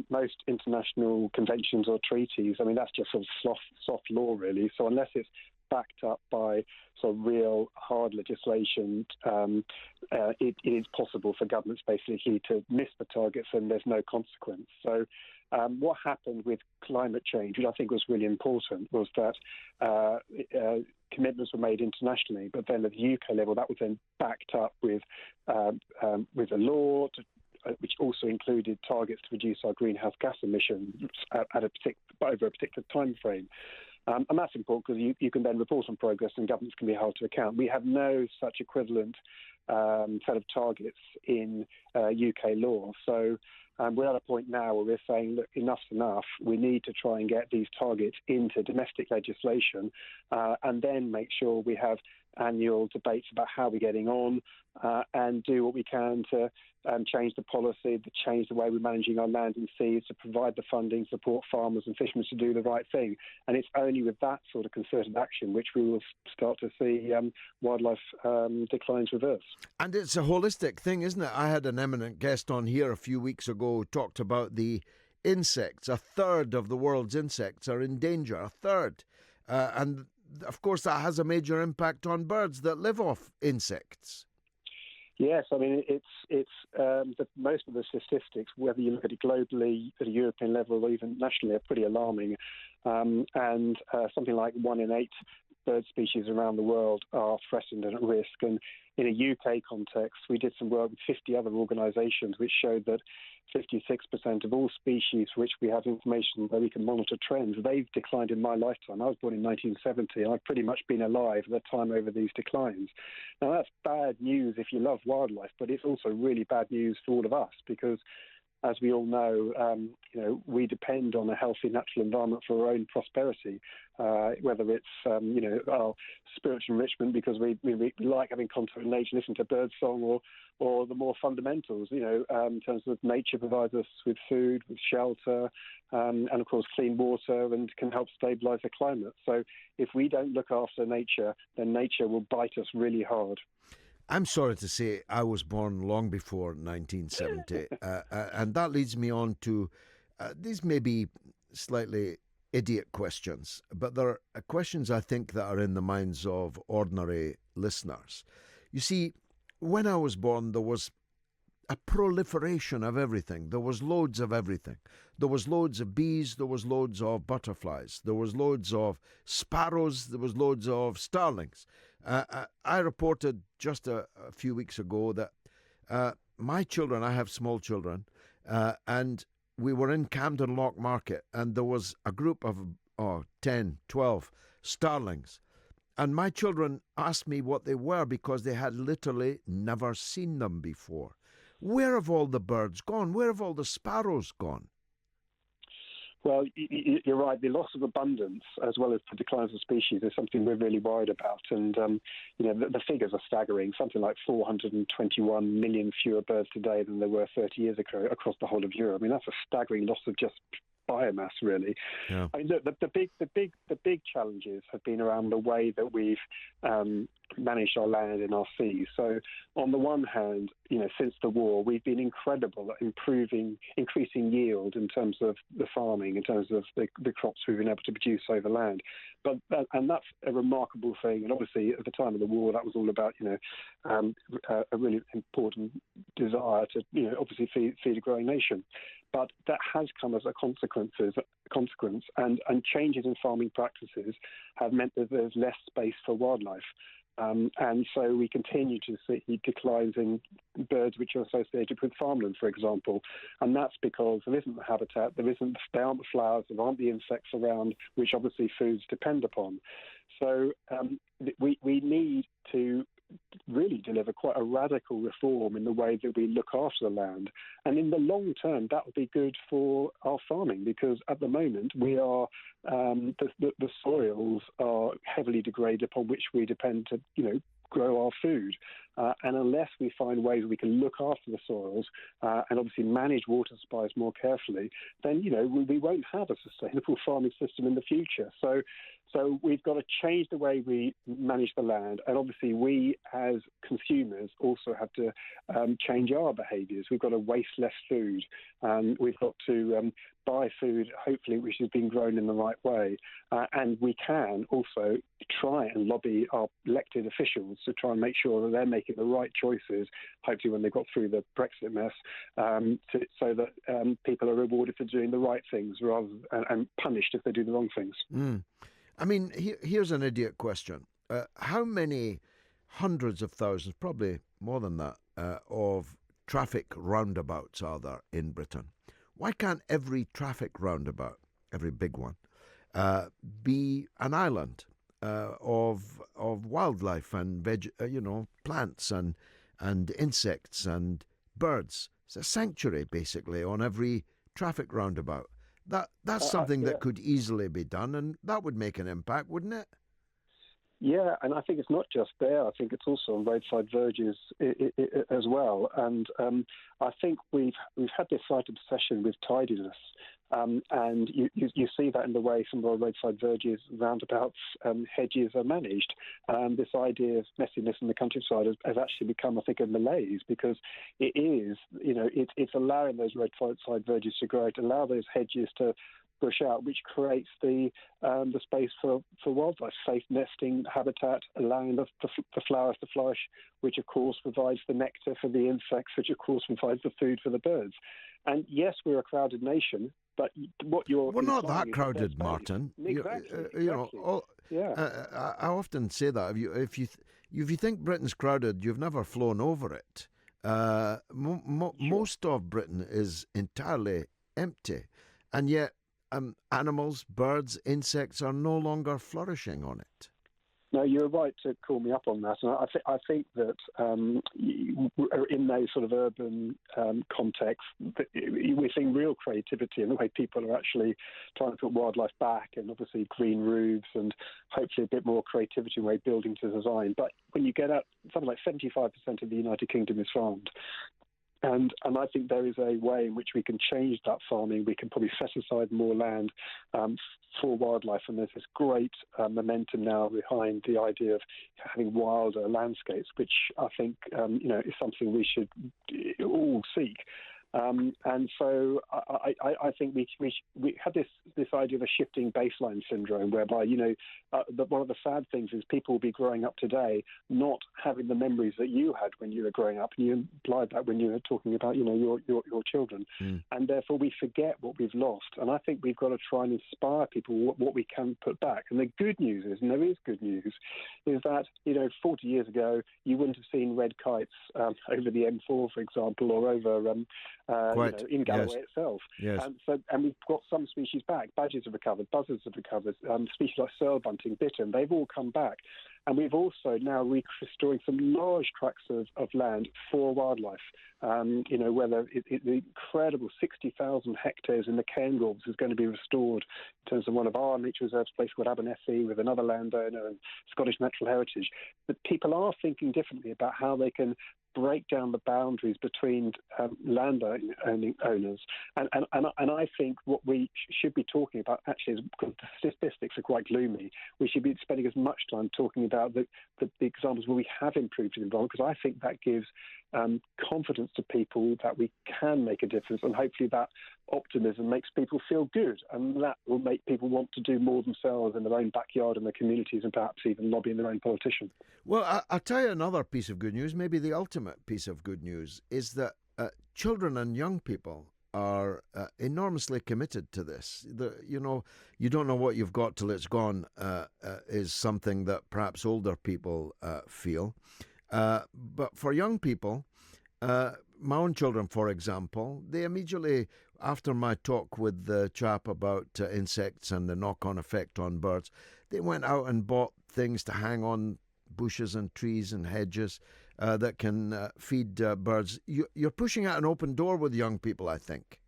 most international conventions or treaties, I mean, that's just sort of soft law, really. So unless it's backed up by sort of real hard legislation, it is possible for governments basically to miss the targets and there's no consequence. So what happened with climate change, which I think was really important, was that commitments were made internationally, but then at the UK level, that was then backed up with a law which also included targets to reduce our greenhouse gas emissions over a particular time frame. And that's important because you can then report on progress and governments can be held to account. We have no such equivalent set of targets in UK law. So we're at a point now where we're saying, look, enough's enough. We need to try and get these targets into domestic legislation and then make sure we have annual debates about how we're getting on and do what we can to change the policy, to change the way we're managing our land and seas, to provide the funding, support farmers and fishermen to do the right thing. And it's only with that sort of concerted action which we will start to see wildlife declines reverse. And it's a holistic thing, isn't it? I had an eminent guest on here a few weeks ago who talked about the insects. A third of the world's insects are in danger, a third. And of course, that has a major impact on birds that live off insects. Yes, I mean, it's most of the statistics, whether you look at it globally, at a European level, or even nationally, are pretty alarming. And something like 1 in 8 bird species around the world are threatened and at risk. And in a UK context, we did some work with 50 other organisations which showed that 56% of all species for which we have information where we can monitor trends, they've declined in my lifetime. I was born in 1970. I've pretty much been alive at the time over these declines. Now, that's bad news if you love wildlife, but it's also really bad news for all of us because, as we all know, we depend on a healthy natural environment for our own prosperity, whether it's, our spiritual enrichment because we like having contact with nature, listen to birdsong, or the more fundamentals, in terms of nature provides us with food, with shelter, and of course clean water and can help stabilise the climate. So if we don't look after nature, then nature will bite us really hard. I'm sorry to say I was born long before 1970, and that leads me on to these may be slightly idiot questions, but they're questions I think that are in the minds of ordinary listeners. You see, when I was born, there was a proliferation of everything. There was loads of everything. There was loads of bees, there was loads of butterflies, there was loads of sparrows, there was loads of starlings. I reported just a few weeks ago that my children, I have small children, and we were in Camden Lock Market, and there was a group of 10, 12 starlings. And my children asked me what they were because they had literally never seen them before. Where have all the birds gone? Where have all the sparrows gone? Well, you're right. The loss of abundance, as well as the declines of species, is something we're really worried about. And, the figures are staggering. Something like 421 million fewer birds today than there were 30 years ago across the whole of Europe. I mean, that's a staggering loss of just biomass, really. Yeah. I mean, look, the big challenges have been around the way that we've managed our land and our seas. So, on the one hand, since the war, we've been incredible at increasing yield in terms of the farming, in terms of the crops we've been able to produce over land. And that's a remarkable thing. And obviously, at the time of the war, that was all about, a really important desire to, obviously feed a growing nation. But that has come as a consequence, and changes in farming practices have meant that there's less space for wildlife. And so we continue to see declines in birds which are associated with farmland, for example. And that's because there isn't the habitat, there aren't the flowers, there aren't the insects around, which obviously foods depend upon. So we need to really deliver quite a radical reform in the way that we look after the land. And in the long term, that would be good for our farming, because at the moment we are the soils are heavily degraded upon which we depend to grow our food. And unless we find ways we can look after the soils and obviously manage water supplies more carefully, then we won't have a sustainable farming system in the future. So So we've got to change the way we manage the land. And obviously we as consumers also have to change our behaviours. We've got to waste less food. We've got to buy food, hopefully, which has been grown in the right way. And we can also try and lobby our elected officials to try and make sure that they're making the right choices, hopefully when they got through the Brexit mess, so that people are rewarded for doing the right things rather and punished if they do the wrong things. I mean, here's an idiot question. How many hundreds of thousands, probably more than that, of traffic roundabouts are there in Britain? Why can't every traffic roundabout, every big one, be an island of wildlife and plants and insects and birds? It's a sanctuary, basically, on every traffic roundabout. That's something that could easily be done, and that would make an impact, wouldn't it? Yeah, and I think it's not just there. I think it's also on roadside verges as well. And I think we've had this slight obsession with tidiness, and you see that in the way some of our roadside verges, roundabouts, hedges are managed. This idea of messiness in the countryside has actually become, I think, a malaise, because it is, it's allowing those roadside verges to grow, to allow those hedges to bush out, which creates the space for wildlife, safe nesting habitat, allowing the flowers to flourish, which of course provides the nectar for the insects, which of course provides the food for the birds. And yes, we're a crowded nation, but what you're we're not that crowded, Martin. Exactly. I often say that if you think Britain's crowded, you've never flown over it. Most of Britain is entirely empty, and yet animals, birds, insects are no longer flourishing on it. No, you're right to call me up on that. And I think that in those sort of urban contexts, we're seeing real creativity in the way people are actually trying to put wildlife back, and obviously green roofs and hopefully a bit more creativity in the way buildings are designed. But when you get up, something like 75% of the United Kingdom is farmed. And I think there is a way in which we can change that farming. We can probably set aside more land for wildlife, and there's this great momentum now behind the idea of having wilder landscapes, which I think is something we should all seek. And so I think we had this idea of a shifting baseline syndrome, whereby one of the sad things is people will be growing up today not having the memories that you had when you were growing up, and you implied that when you were talking about your children, and therefore we forget what we've lost. And I think we've got to try and inspire people what we can put back. And the good news is, and there is good news, is that 40 years ago you wouldn't have seen red kites over the M4, for example, or over in Galloway itself. Yes. And we've got some species back. Badgers have recovered, buzzards have recovered, species like searle bunting, bittern, they've all come back. And we've also now restoring some large tracts of land for wildlife. Whether the incredible 60,000 hectares in the Cairngorms is going to be restored in terms of one of our nature reserves, a place called Abernethy, with another landowner, and Scottish Natural Heritage. But people are thinking differently about how they can break down the boundaries between land owners. And I think what we should be talking about actually is, because the statistics are quite gloomy, we should be spending as much time talking about the examples where we have improved the environment, because I think that gives confidence to people that we can make a difference, and hopefully that optimism makes people feel good, and that will make people want to do more themselves in their own backyard and their communities, and perhaps even lobbying their own politician. Well, I'll tell you another piece of good news, maybe the ultimate piece of good news, is that children and young people are enormously committed to this. You don't know what you've got till it's gone is something that perhaps older people feel. But for young people, my own children, for example, they immediately, after my talk with the chap about insects and the knock-on effect on birds, they went out and bought things to hang on bushes and trees and hedges that can feed birds. You're pushing out an open door with young people, I think.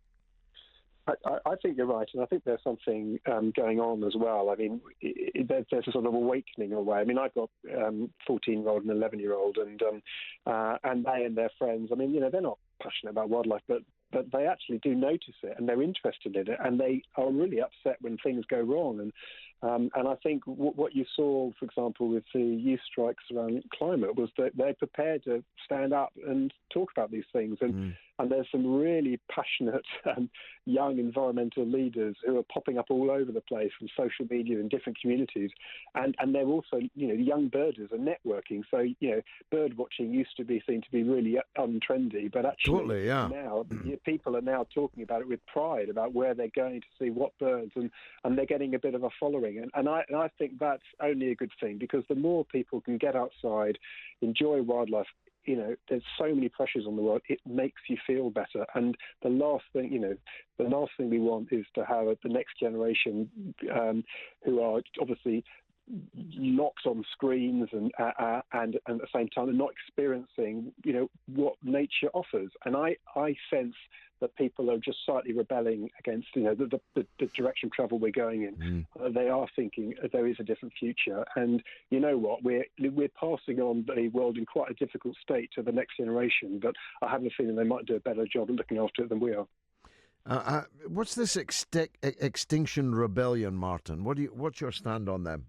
I think you're right, and I think there's something going on as well. I mean, there's a sort of awakening away. I mean, I've got 14-year-old and 11-year-old, and they and their friends, I mean, they're not passionate about wildlife, but they actually do notice it, and they're interested in it, and they are really upset when things go wrong. And I think what you saw, for example, with the youth strikes around climate was that they're prepared to stand up and talk about these things. And there's some really passionate young environmental leaders who are popping up all over the place from social media in different communities. And they're also, young birders are networking. So, bird watching used to be seen to be really untrendy, but actually now people are now talking about it with pride about where they're going to see what birds, and they're getting a bit of a following. And I think that's only a good thing, because the more people can get outside, enjoy wildlife, there's so many pressures on the world. It makes you feel better. And the last thing we want is to have the next generation who are obviously locked on screens and at the same time not experiencing, what nature offers. And I sense that people are just slightly rebelling against, the direction of travel we're going in. They are thinking there is a different future, and you know what? We're passing on the world in quite a difficult state to the next generation. But I have a feeling they might do a better job of looking after it than we are. What's this Extinction Rebellion, Martin? What's your stand on them?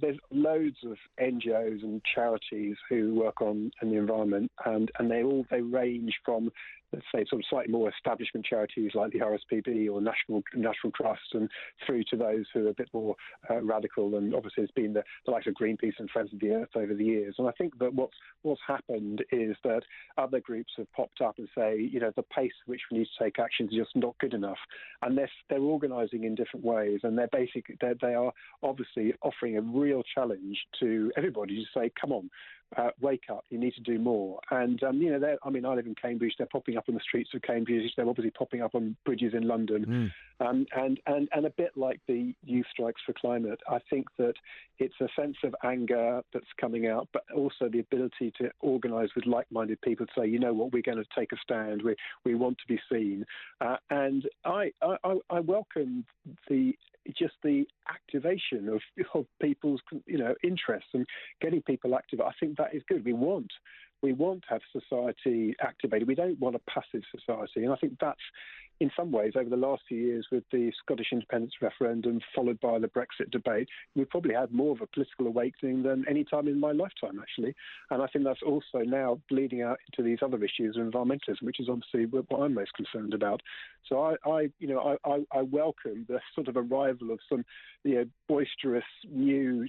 There's loads of NGOs and charities who work on the environment, and they range from, let's say, sort of slightly more establishment charities like the RSPB or National Trust, and through to those who are a bit more radical. And obviously, it's been the likes of Greenpeace and Friends of the Earth over the years. And I think that what's happened is that other groups have popped up and say, the pace at which we need to take action is just not good enough. And they're organising in different ways, and they are obviously offering a real challenge to everybody to say, come on, wake up, you need to do more. And, I live in Cambridge, they're popping up on the streets of Cambridge, they're obviously popping up on bridges in London. And a bit like the youth strikes for climate, I think that it's a sense of anger that's coming out, but also the ability to organise with like-minded people to say, you know what, we're going to take a stand, we want to be seen. And I welcome the activation of people's interests and getting people active. I think that is good. We want to have society activated. We don't want a passive society, and I think that's, in some ways, over the last few years with the Scottish independence referendum followed by the Brexit debate, we've probably had more of a political awakening than any time in my lifetime, actually. And I think that's also now bleeding out into these other issues of environmentalism, which is obviously what I'm most concerned about. So I welcome the sort of arrival of some boisterous new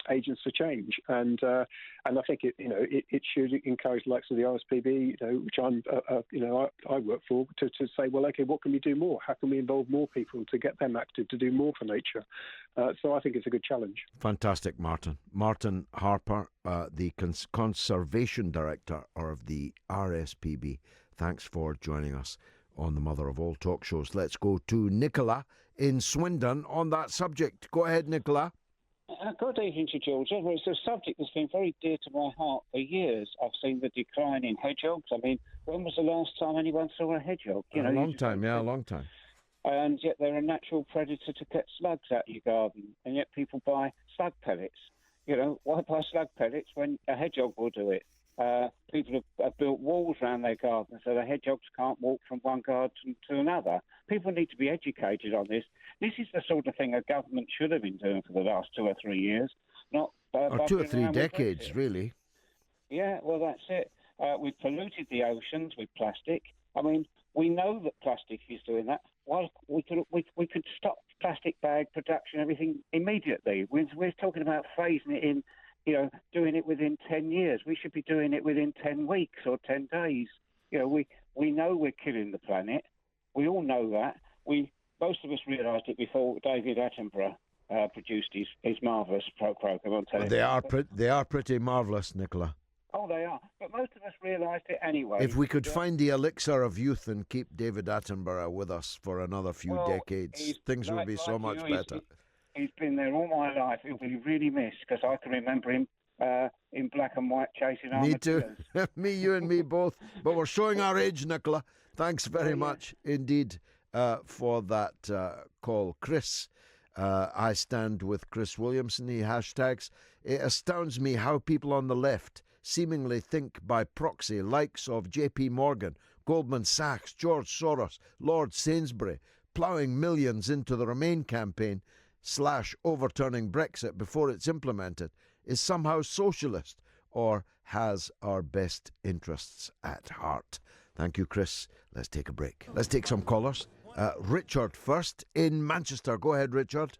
agents for change, and I think it should encourage the likes of the RSPB, which I work for, to say, well, okay, what can we do more? How can we involve more people to get them active to do more for nature? So I think it's a good challenge. Fantastic, Martin. Martin Harper, the Conservation Director of the RSPB. Thanks for joining us on the mother of all talk shows. Let's go to Nicola in Swindon on that subject. Go ahead, Nicola. Good evening to Georgia. Well, it's a subject that's been very dear to my heart for years. I've seen the decline in hedgehogs. I mean, when was the last time anyone saw a hedgehog? A long time. And yet they're a natural predator to get slugs out of your garden, and yet people buy slug pellets. Why buy slug pellets when a hedgehog will do it? People have built walls around their gardens so the hedgehogs can't walk from one garden to another. People need to be educated on this. This is the sort of thing a government should have been doing for the last 2 or 3 years, not or 2 or 3 decades, really. Yeah, well, that's it. We've polluted the oceans with plastic. I mean, we know that plastic is doing that. Well, we could stop plastic bag production, everything immediately. We're talking about phasing it in. Doing it within 10 years. We should be doing it within 10 weeks or 10 days. We know we're killing the planet. We all know that. Most of us realised it before David Attenborough produced his marvellous programme on television. They are pretty marvellous, Nicola. Oh, they are. But most of us realised it anyway. If we could find the elixir of youth and keep David Attenborough with us for another few decades, things would be so much better. He's been there all my life. He'll be really missed, because I can remember him in black and white chasing armadillos. Me too. Me, you and me both. But we're showing our age, Nicola. Thanks very much indeed for that call. Chris, I stand with Chris Williamson. He hashtags, it astounds me how people on the left seemingly think by proxy, likes of J.P. Morgan, Goldman Sachs, George Soros, Lord Sainsbury, ploughing millions into the Remain campaign / overturning Brexit before it's implemented is somehow socialist or has our best interests at heart. Thank you, Chris. Let's take a break. Let's take some callers. Richard first in Manchester. Go ahead, Richard.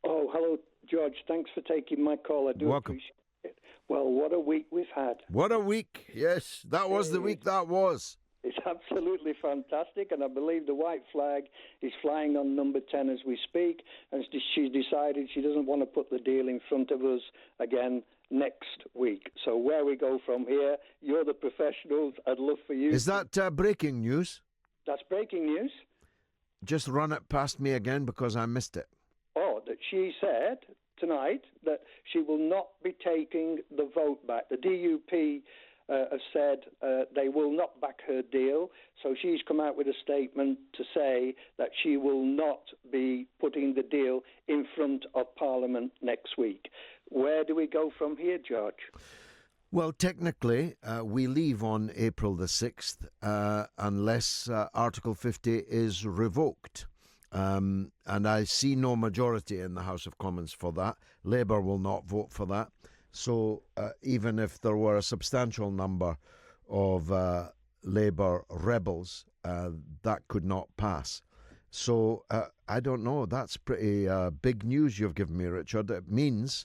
Oh, hello, George. Thanks for taking my call. I do appreciate it. Well, what a week we've had. What a week. Yes, that was the week that was. It's absolutely fantastic, and I believe the white flag is flying on number 10 as we speak, and she's decided she doesn't want to put the deal in front of us again next week. So where we go from here, you're the professionals. I'd love for you. Is that breaking news? That's breaking news. Just run it past me again because I missed it. Oh, that she said tonight that she will not be taking the vote back. The DUP have said they will not back her deal, so she's come out with a statement to say that she will not be putting the deal in front of Parliament next week. Where do we go from here, George? Well, technically, we leave on April the 6th unless Article 50 is revoked. And I see no majority in the House of Commons for that. Labour will not vote for that. So even if there were a substantial number of Labour rebels, that could not pass. So I don't know. That's pretty big news you've given me, Richard. It means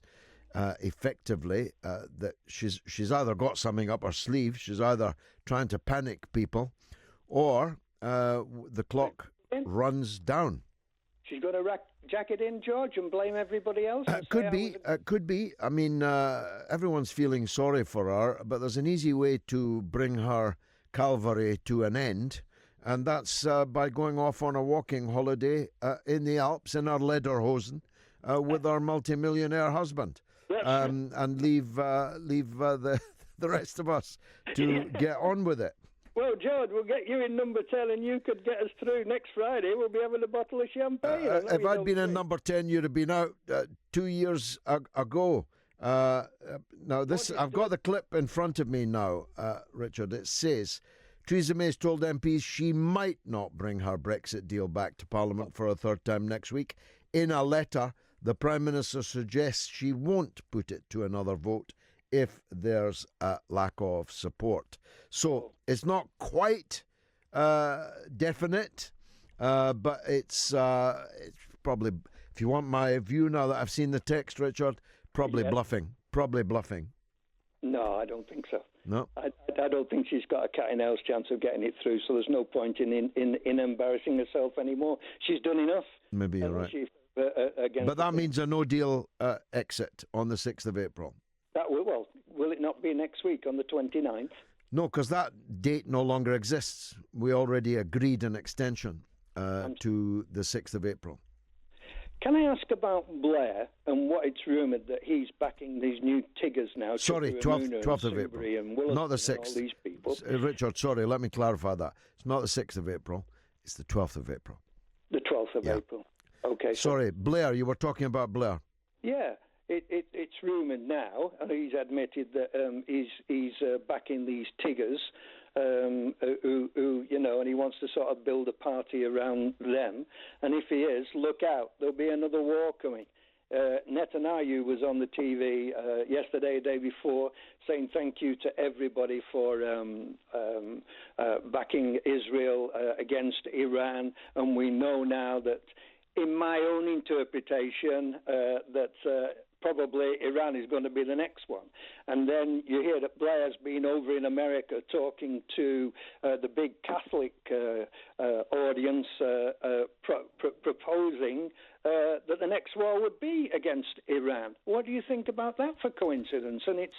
effectively that she's either got something up her sleeve, she's either trying to panic people, or the clock runs down. She's going to jack it in, George, and blame everybody else? Could be. I mean, everyone's feeling sorry for her, but there's an easy way to bring her Calvary to an end, and that's by going off on a walking holiday in the Alps in her lederhosen with her multimillionaire husband, and leave the rest of us to get on with it. Well, George, we'll get you in number 10 and you could get us through next Friday. We'll be having a bottle of champagne. If I'd been in number 10, you'd have been out 2 years ago. Now, I've got the clip in front of me now, Richard. It says, Theresa May's told MPs she might not bring her Brexit deal back to Parliament for a third time next week. In a letter, the Prime Minister suggests she won't put it to another vote if there's a lack of support. So it's not quite definite, but it's probably, if you want my view now that I've seen the text, Richard, probably bluffing. No, I don't think so. No, I don't think she's got a cat in hell's chance of getting it through. So there's no point in embarrassing herself anymore. She's done enough. Maybe you're right. But that means a no-deal exit on the 6th of April. That will it not be next week on the 29th? No, because that date no longer exists. We already agreed an extension to the 6th of April. Can I ask about Blair and what it's rumoured that he's backing these new Tiggers now? Sorry, 12th of April. Not the 6th. All these people. Richard, sorry, let me clarify that. It's not the 6th of April. It's the 12th of April. The 12th of April. Okay. Sorry, Blair, you were talking about Blair. Yeah. It's rumoured now, and he's admitted that he's backing these Tiggers, who and he wants to sort of build a party around them. And if he is, look out, there'll be another war coming. Netanyahu was on the TV yesterday, the day before, saying thank you to everybody for backing Israel against Iran, and we know now that, in my own interpretation, that probably Iran is going to be the next one. And then you hear that Blair's been over in America talking to the big Catholic audience, proposing that the next war would be against Iran. What do you think about that for coincidence? And it's,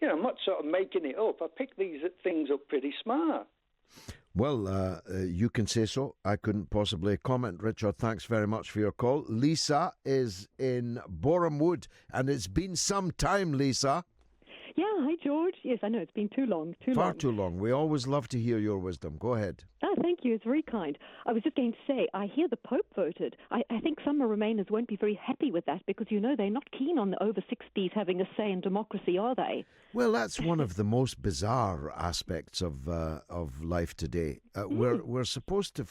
I'm not sort of making it up. I picked these things up pretty smart. Well, you can say so. I couldn't possibly comment. Richard, thanks very much for your call. Lisa is in Boreham Wood, and it's been some time, Lisa. Yeah, hi, George. Yes, I know, it's been too long. Far too long. We always love to hear your wisdom. Go ahead. Oh, thank you. It's very kind. I was just going to say, I hear the Pope voted. I think some Remainers won't be very happy with that because, they're not keen on the over 60s having a say in democracy, are they? Well, that's one of the most bizarre aspects of life today. We're supposed to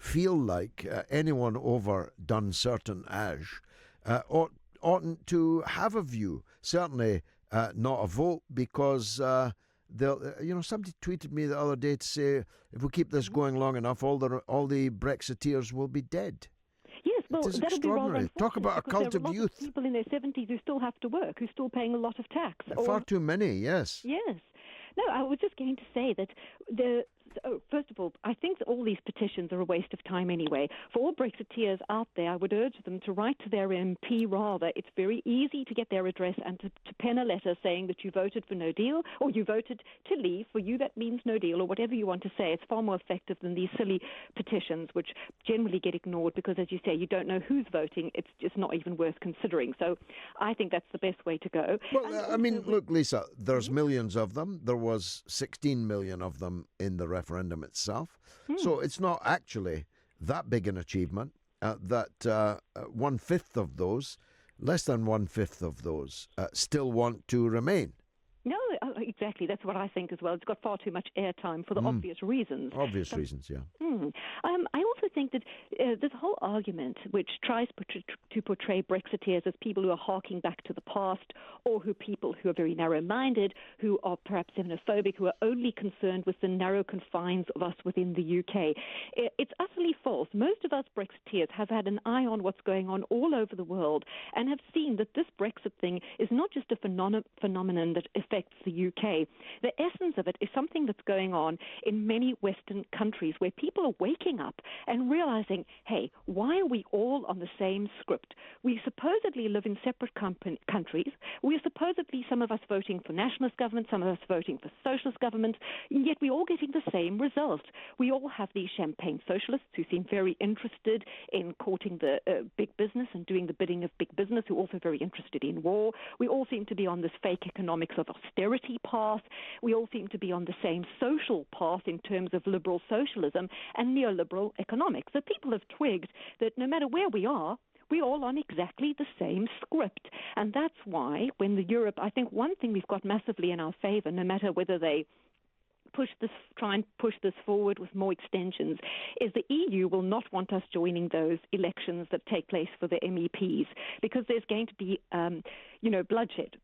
feel like anyone over Duncertain Ash oughtn't to have a view. Certainly not a vote, because somebody tweeted me the other day to say if we keep this going long enough, all the Brexiteers will be dead. Yes, well, it is that'll be rather extraordinary. Talk about a cult of youth. There are people in their 70s who still have to work, who's still paying a lot of tax. Far too many, yes. Yes. No, I was just going to say that first of all, I think that all these petitions are a waste of time anyway. For all Brexiteers out there, I would urge them to write to their MP rather. It's very easy to get their address and to pen a letter saying that you voted for no deal, or you voted to leave. For you, that means no deal, or whatever you want to say. It's far more effective than these silly petitions, which generally get ignored because, as you say, you don't know who's voting. It's just not even worth considering. So I think that's the best way to go. Well, look, Lisa, there's millions of them. There was 16 million of them in the referendum itself. So it's not actually that big an achievement that one-fifth of those, less than one-fifth of those, still want to remain. No, exactly. That's what I think as well. It's got far too much airtime for the obvious reasons. Obvious reasons, yeah. I also think that this whole argument, which tries to portray Brexiteers as people who are harking back to the past, or people who are very narrow-minded, who are perhaps xenophobic, who are only concerned with the narrow confines of us within the UK, it's utterly false. Most of us Brexiteers have had an eye on what's going on all over the world and have seen that this Brexit thing is not just a phenomenon that affects the UK. The essence of it is something that's going on in many Western countries where people are waking up and realizing, hey, why are we all on the same script? We supposedly live in separate countries. We're supposedly, some of us voting for nationalist government, some of us voting for socialist government, and yet we're all getting the same result. We all have these champagne socialists who seem very interested in courting the big business and doing the bidding of big business, who are also very interested in war. We all seem to be on this fake economics of austerity path. We all seem to be on the same social path in terms of liberal socialism and neoliberal economics. So people have twigged that no matter where we are, we're all on exactly the same script. And that's why when Europe, I think one thing we've got massively in our favor, no matter whether they try and push this forward with more extensions, is the EU will not want us joining those elections that take place for the MEPs, because there's going to be, bloodshed,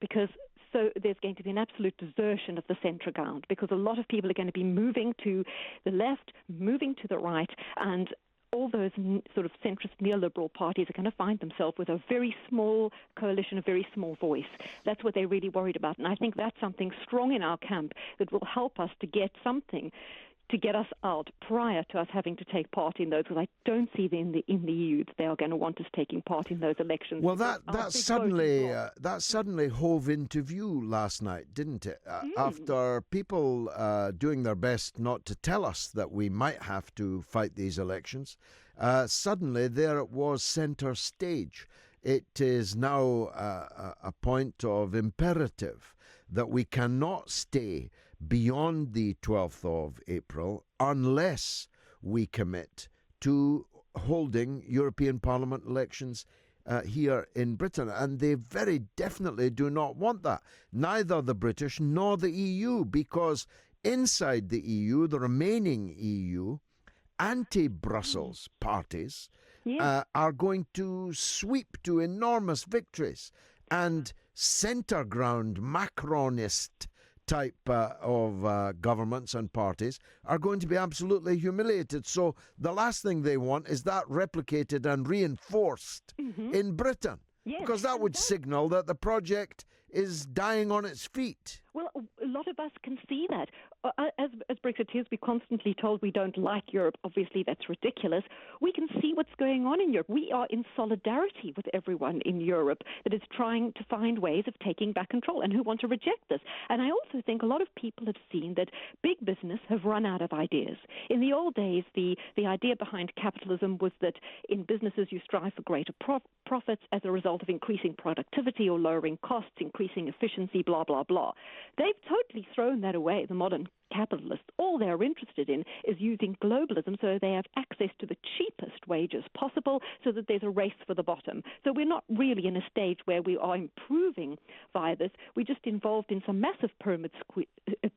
so there's going to be an absolute desertion of the centre ground, because a lot of people are going to be moving to the left, moving to the right, and all those sort of centrist neoliberal parties are going to find themselves with a very small coalition, a very small voice. That's what they're really worried about. And I think that's something strong in our camp that will help us to get something to get us out prior to us having to take part in those, because I don't see in the EU that they are going to want us taking part in those elections. Well, that suddenly hove into view last night, didn't it? After people doing their best not to tell us that we might have to fight these elections, suddenly there it was centre stage. It is now a point of imperative that we cannot stay beyond the 12th of April unless we commit to holding European Parliament elections here in Britain. And they very definitely do not want that, neither the British nor the EU, because inside the EU, the remaining EU, anti-Brussels parties are going to sweep to enormous victories, and centre ground Macronist type of governments and parties are going to be absolutely humiliated. So the last thing they want is that replicated and reinforced in Britain, because that would signal that the project is dying on its feet. Well, a lot of us can see that. As Brexiteers, we're constantly told we don't like Europe. Obviously, that's ridiculous. We can see what's going on in Europe. We are in solidarity with everyone in Europe that is trying to find ways of taking back control and who want to reject this. And I also think a lot of people have seen that big business have run out of ideas. In the old days, the idea behind capitalism was that in businesses you strive for greater profits as a result of increasing productivity or lowering costs, increasing efficiency, blah, blah, blah. They've totally thrown that away, the modern capitalists. All they're interested in is using globalism so they have access to the cheapest wages possible, so that there's a race for the bottom. So we're not really in a stage where we are improving via this. We're just involved in some massive pyramid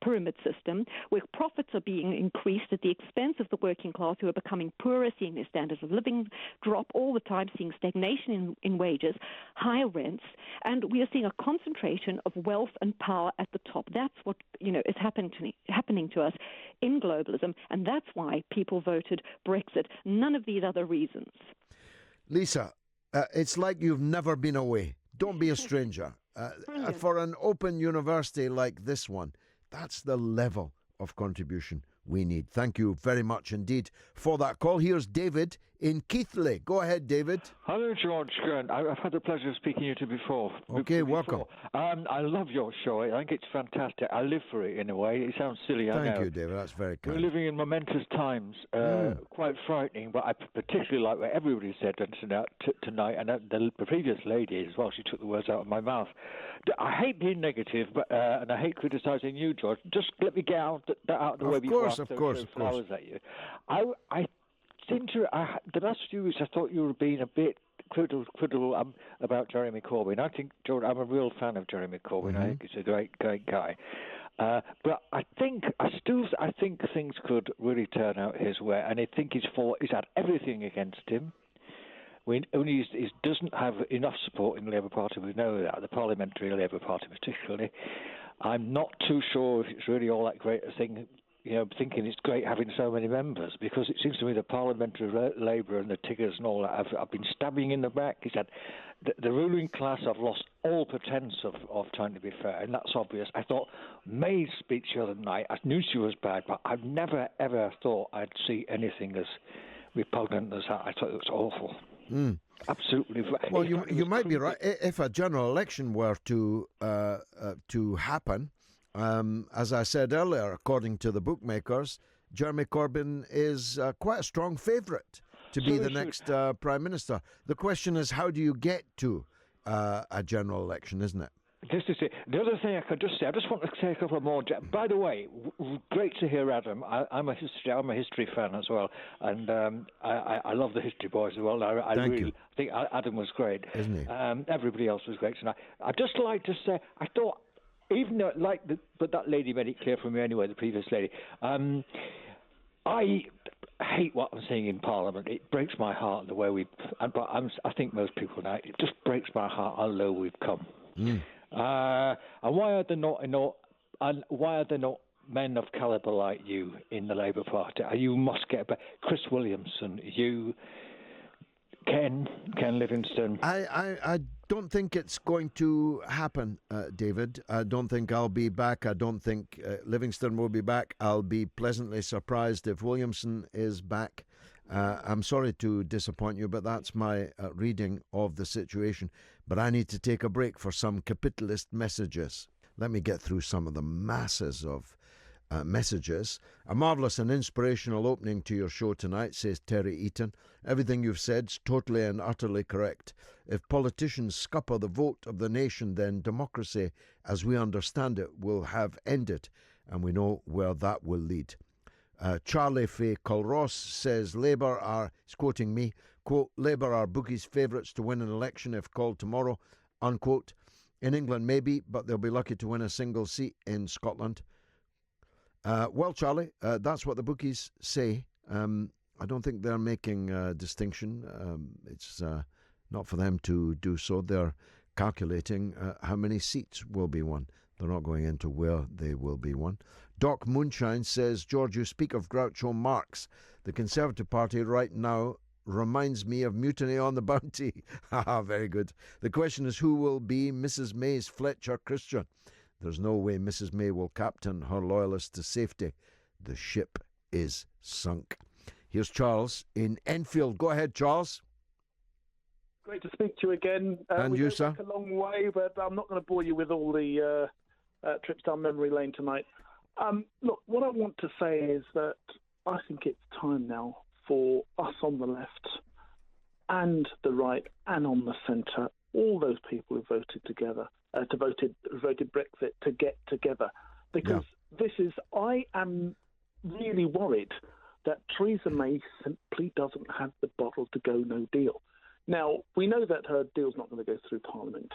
pyramid system where profits are being increased at the expense of the working class who are becoming poorer, seeing their standards of living drop all the time, seeing stagnation in wages, higher rents, and we are seeing a concentration of wealth and power at the top. That's what is happening to us in globalism, and that's why people voted Brexit. None of these other reasons. Lisa, it's like you've never been away. Don't be a stranger. For an open university like this one, that's the level of contribution we need. Thank you very much indeed for that call. Here's David in Keighley. Go ahead, David. Hello, George. I've had the pleasure of speaking to you before. Okay, welcome. I love your show. I think it's fantastic. I live for it in a way. It sounds silly, I know. Thank you, David. That's very kind. We're living in momentous times, quite frightening, but I particularly like what everybody said tonight, and the previous lady as well. She took the words out of my mouth. I hate being negative, and I hate criticising you, George. Just let me get that out of the way before I throw flowers at you. I seem to the last few weeks I thought you were being a bit critical about Jeremy Corbyn. I think, George, I'm a real fan of Jeremy Corbyn. I think he's a great guy. But I think things could really turn out his way, and I think he's had everything against him. He doesn't have enough support in the Labour Party. We know that, the Parliamentary Labour Party particularly. I'm not too sure if it's really all that great a thing, thinking it's great having so many members, because it seems to me the Parliamentary Labour and the Tiggers and all that have been stabbing in the back. He said the ruling class have lost all pretense of trying to be fair, and that's obvious. I thought May's speech the other night, I knew she was bad, but I've never, ever thought I'd see anything as repugnant as that. I thought it was awful. Absolutely. Well, you might be right. If a general election were to happen, as I said earlier, according to the bookmakers, Jeremy Corbyn is quite a strong favourite to be the next Prime Minister. The question is, how do you get to a general election, isn't it? This is it. The other thing I could just say, I just want to say a couple more. By the way, great to hear Adam. I'm a history fan as well, and I love the History Boys as well. I think Adam was great, isn't he? Everybody else was great tonight. I'd just like to say, I thought, even though but that lady made it clear for me anyway, the previous lady. I hate what I'm seeing in Parliament. It breaks my heart the way I think most people now. It just breaks my heart how low we've come. And why are there not men of calibre like you in the Labour Party? You must get back. Chris Williamson, you, Ken Livingstone. I don't think it's going to happen, David. I don't think I'll be back. I don't think Livingstone will be back. I'll be pleasantly surprised if Williamson is back. I'm sorry to disappoint you, but that's my reading of the situation. But I need to take a break for some capitalist messages. Let me get through some of the masses of messages. A marvellous and inspirational opening to your show tonight, says Terry Eaton. Everything you've said's totally and utterly correct. If politicians scupper the vote of the nation, then democracy, as we understand it, will have ended, and we know where that will lead. Charlie Fay Culross says Labour are, he's quoting me, quote, Labour are bookies' favourites to win an election if called tomorrow, unquote. In England, maybe, but they'll be lucky to win a single seat in Scotland. Well, Charlie, that's what the bookies say. I don't think they're making a distinction. It's not for them to do so. They're calculating how many seats will be won. They're not going into where they will be won. Doc Moonshine says, George, you speak of Groucho Marx. The Conservative Party right now reminds me of Mutiny on the Bounty. Very good. The question is, who will be Mrs. May's Fletcher Christian? There's no way Mrs. May will captain her loyalists to safety. The ship is sunk. Here's Charles in Enfield. Go ahead, Charles. Great to speak to you again. And you, sir? Back a long way, but I'm not going to bore you with all the trips down memory lane tonight. Look, what I want to say is that I think it's time now for us on the left and the right and on the centre, all those people who voted together, voted Brexit, to get together. Because I am really worried that Theresa May simply doesn't have the bottle to go no deal. Now, we know that her deal's not going to go through Parliament,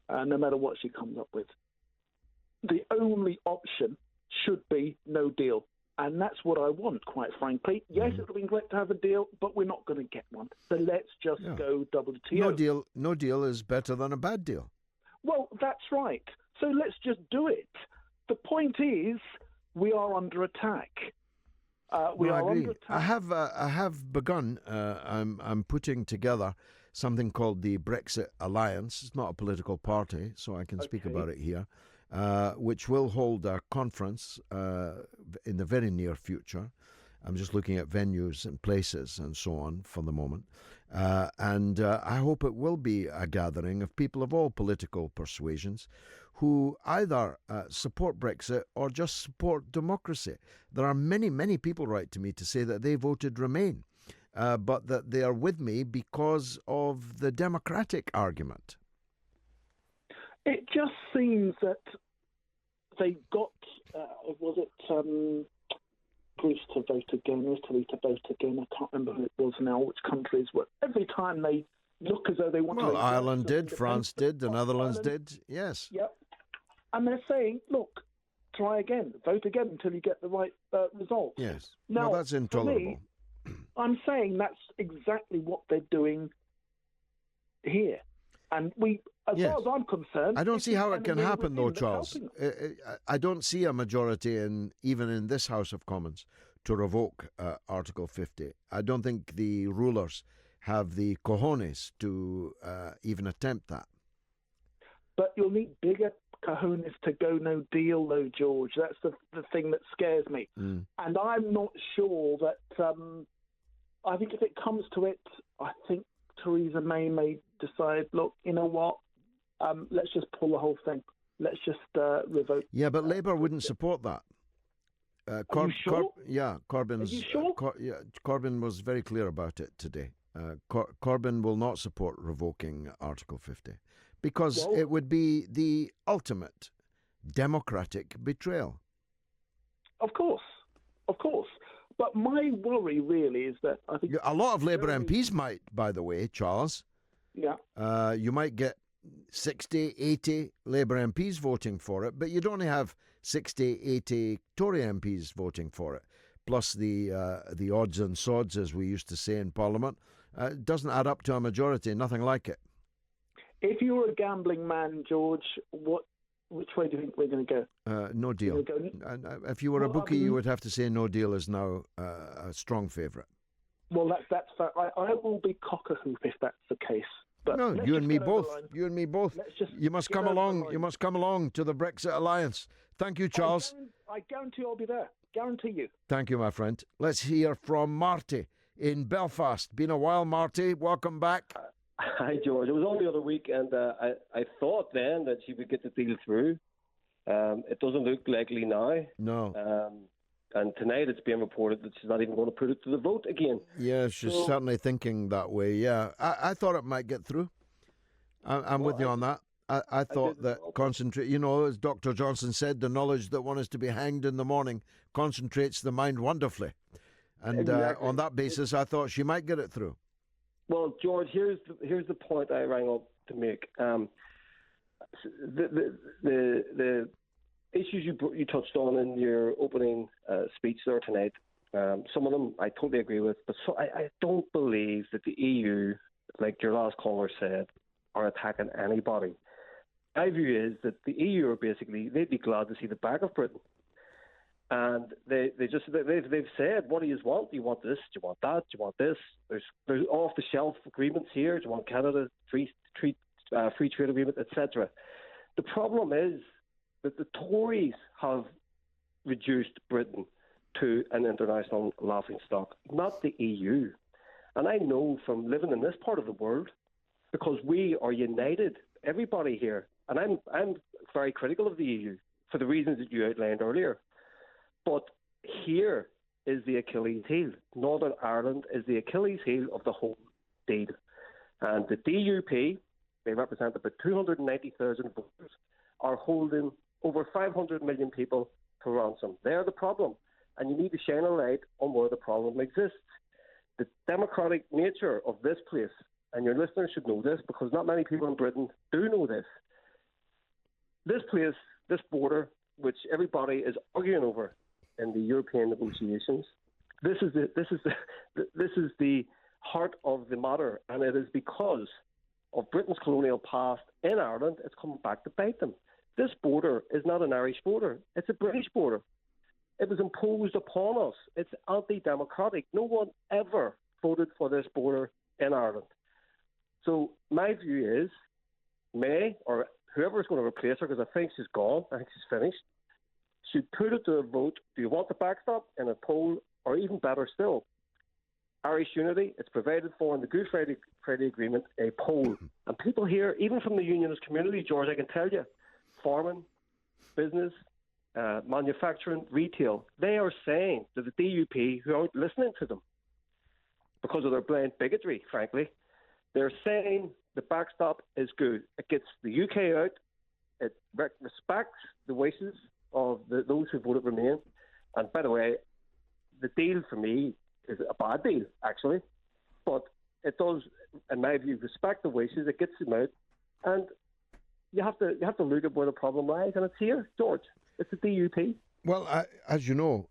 no matter what she comes up with. The only option should be no deal. And that's what I want, quite frankly. Yes, it would have been great to have a deal, but we're not going to get one. So let's just go WTO. No deal is better than a bad deal. Well, that's right. So let's just do it. The point is, we are under attack. We are under attack. I have begun. I'm putting together something called the Brexit Alliance. It's not a political party, so I can speak about it here. Which will hold a conference in the very near future. I'm just looking at venues and places and so on for the moment. And I hope it will be a gathering of people of all political persuasions who either support Brexit or just support democracy. There are many, many people write to me to say that they voted Remain, but that they are with me because of the democratic argument. It just seems that they got, Greece to vote again, Italy to vote again. I can't remember who it was now, which countries were. Every time they look as though they want to... Well, Ireland did, France did, the Netherlands did, yes. Yep. And they're saying, look, try again, vote again until you get the right result. Yes. Now, well, that's intolerable. Me, I'm saying that's exactly what they're doing here. And we, as far as I'm concerned... I don't see how it can happen, though, Charles. I don't see a majority, even in this House of Commons, to revoke Article 50. I don't think the rulers have the cojones to even attempt that. But you'll need bigger cojones to go no deal, though, George. That's the thing that scares me. And I'm not sure that... I think if it comes to it, I think Theresa May decide, look, you know what, let's just pull the whole thing. Let's just revoke. Yeah, but Labour wouldn't support that. Are you sure? Corbyn's... Are you sure? Corbyn was very clear about it today. Corbyn will not support revoking Article 50 because it would be the ultimate democratic betrayal. Of course. But my worry really is that I think... A lot of Labour MPs might, by the way, Charles. Yeah. You might get 60, 80 Labour MPs voting for it, but you'd only have 60, 80 Tory MPs voting for it, plus the odds and sods, as we used to say in Parliament. It doesn't add up to a majority, nothing like it. If you were a gambling man, George, which way do you think we're going to go? No deal. If you were a bookie, you would have to say no deal is now a strong favourite. Well, that's fair. I will be cock-a-hoop if that's the case. But no, you and me both. You and me both. You must come along. You must come along to the Brexit Alliance. Thank you, Charles. I guarantee I'll be there. Guarantee you. Thank you, my friend. Let's hear from Marty in Belfast. Been a while, Marty. Welcome back. Hi, George. It was only the other week, and I thought then that she would get the deal through. It doesn't look likely now. No. And tonight it's being reported that she's not even going to put it to the vote again. Yeah, she's certainly thinking that way, yeah. I thought it might get through. I'm with you on that. I thought that concentrate, as Dr. Johnson said, the knowledge that one is to be hanged in the morning concentrates the mind wonderfully. And exactly. On that basis, I thought she might get it through. Well, George, here's the point I rang up to make. The issues you touched on in your opening speech there tonight, some of them I totally agree with, but I don't believe that the EU, like your last caller said, are attacking anybody. My view is that the EU are basically, they'd be glad to see the back of Britain. And they've said, what do you want? Do you want this? Do you want that? Do you want this? There's off-the-shelf agreements here. Do you want Canada, free trade agreement, etc.? The problem is that the Tories have reduced Britain to an international laughingstock, not the EU. And I know from living in this part of the world, because we are united, everybody here, and I'm very critical of the EU for the reasons that you outlined earlier. But here is the Achilles heel. Northern Ireland is the Achilles heel of the whole deal. And the DUP, they represent about 290,000 voters, are holding over 500 million people to ransom. They're the problem. And you need to shine a light on where the problem exists. The democratic nature of this place, and your listeners should know this because not many people in Britain do know this. This place, this border, which everybody is arguing over in the European negotiations. This is the heart of the matter, and it is because of Britain's colonial past in Ireland, it's coming back to bite them. This border is not an Irish border, it's a British border. It was imposed upon us. It's anti-democratic. No one ever voted for this border in Ireland. So my view is May, or whoever is going to replace her, because I think she's gone, I think she's finished, should put it to a vote. Do you want the backstop in a poll, or even better still, Irish unity? It's provided for in the Good Friday Agreement, a poll. And people here, even from the unionist community, George, I can tell you, farming, business, manufacturing, retail, they are saying to the DUP, who aren't listening to them because of their blind bigotry, frankly, they're saying the backstop is good. It gets the UK out. It respects the wishes of those who voted Remain. And by the way, the deal for me is a bad deal, actually. But it does, in my view, respect the wishes. It gets them out. And you have to look at where the problem lies. And it's here, George. It's the DUP. Well, as you know,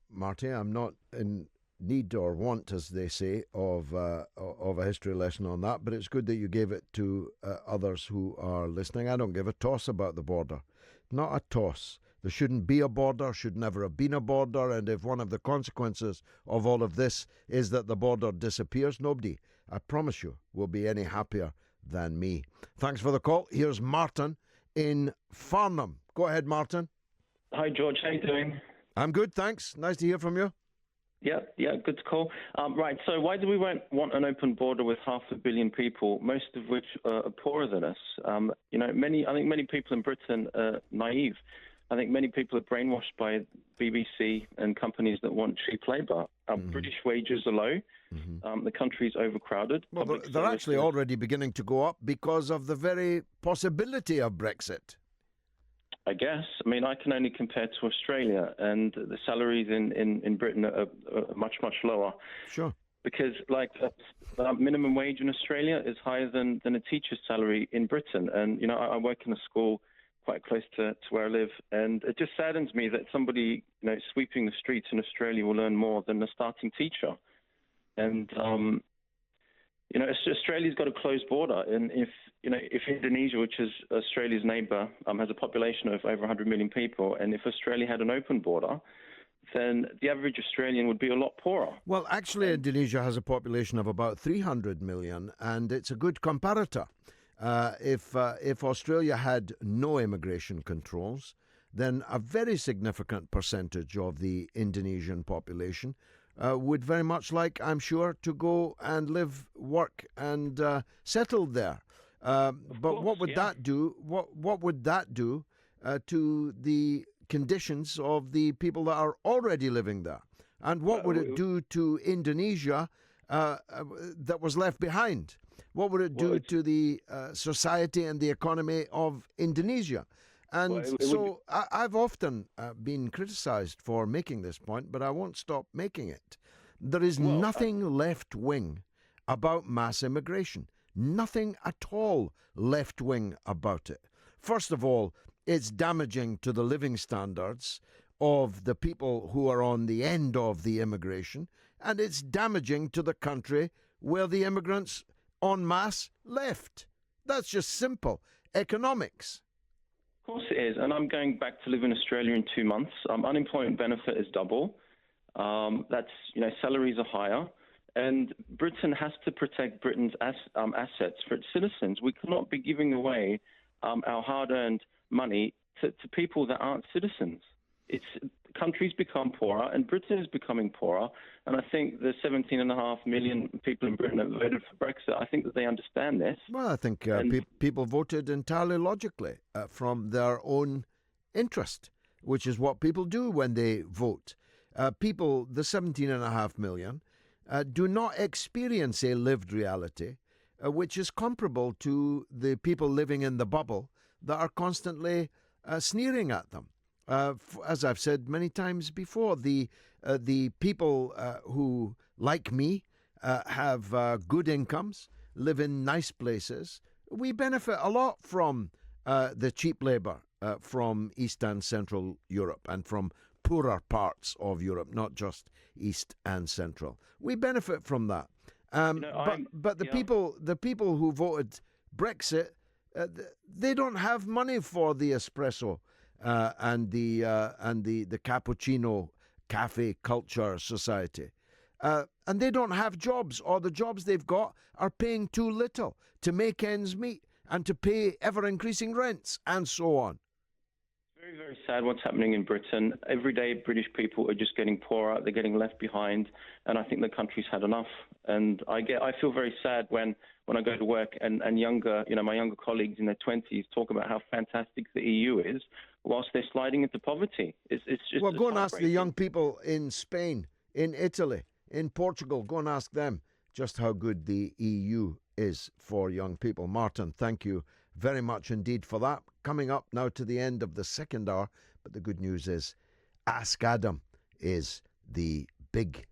Marty, I'm not in need or want, as they say, of a history lesson on that, but it's good that you gave it to others who are listening. I don't give a toss about the border. Not a toss. There shouldn't be a border, should never have been a border, and if one of the consequences of all of this is that the border disappears, nobody, I promise you, will be any happier than me. Thanks for the call. Here's Martin in Farnham. Go ahead, Martin. Hi, George. How you doing? I'm good, thanks. Nice to hear from you. Yeah, good to call. Right, so why do we want an open border with 500 million people, most of which are poorer than us? I think many people in Britain are naive. I think many people are brainwashed by BBC and companies that want cheap labour. British wages are low. The country's overcrowded. Well, they're actually already beginning to go up because of the very possibility of Brexit. I guess. I mean, I can only compare to Australia, and the salaries in Britain are much, much lower. Sure. Because, the minimum wage in Australia is higher than a teacher's salary in Britain. And, I work in a school quite close to where I live, and it just saddens me that somebody, sweeping the streets in Australia will earn more than a starting teacher. And, Australia's got a closed border, and if Indonesia, which is Australia's neighbour, has a population of over 100 million people, and if Australia had an open border, then the average Australian would be a lot poorer. Well, actually, Indonesia has a population of about 300 million, and it's a good comparator. If Australia had no immigration controls, then a very significant percentage of the Indonesian population would very much like, I'm sure, to go and live, work, and settle there. But what would that do? What would that do to the conditions of the people that are already living there? And what would it do to Indonesia that was left behind? What would it do to the society and the economy of Indonesia? And I've often been criticised for making this point, but I won't stop making it. There is nothing left-wing about mass immigration. Nothing at all left-wing about it. First of all, it's damaging to the living standards of the people who are on the end of the immigration, and it's damaging to the country where the immigrants en masse left. That's just simple economics. Of course it is, and I'm going back to live in Australia in 2 months. Unemployment benefit is double. Salaries are higher, and Britain has to protect Britain's assets for its citizens. We cannot be giving away our hard-earned money to people that aren't citizens. Countries become poorer, and Britain is becoming poorer. And I think the 17.5 million people in Britain that voted for Brexit, I think that they understand this. Well, I think people voted entirely logically from their own interest, which is what people do when they vote. People, the 17.5 million, do not experience a lived reality, which is comparable to the people living in the bubble that are constantly sneering at them. As I've said many times before, the people who, like me, have good incomes, live in nice places, we benefit a lot from the cheap labour from East and Central Europe and from poorer parts of Europe, not just East and Central. We benefit from that. But the people who voted Brexit, they don't have money for the espresso and the cappuccino cafe culture society. And they don't have jobs, or the jobs they've got are paying too little to make ends meet and to pay ever-increasing rents and so on. Very, very sad what's happening in Britain. Every day British people are just getting poorer, they're getting left behind, and I think the country's had enough. And I feel very sad when I go to work and younger, my younger colleagues in their 20s talk about how fantastic the EU is, whilst they're sliding into poverty. It's just go and ask the young people in Spain, in Italy, in Portugal. Go and ask them just how good the EU is for young people. Martin, thank you very much indeed for that. Coming up now to the end of the second hour, but the good news is Ask Adam is the big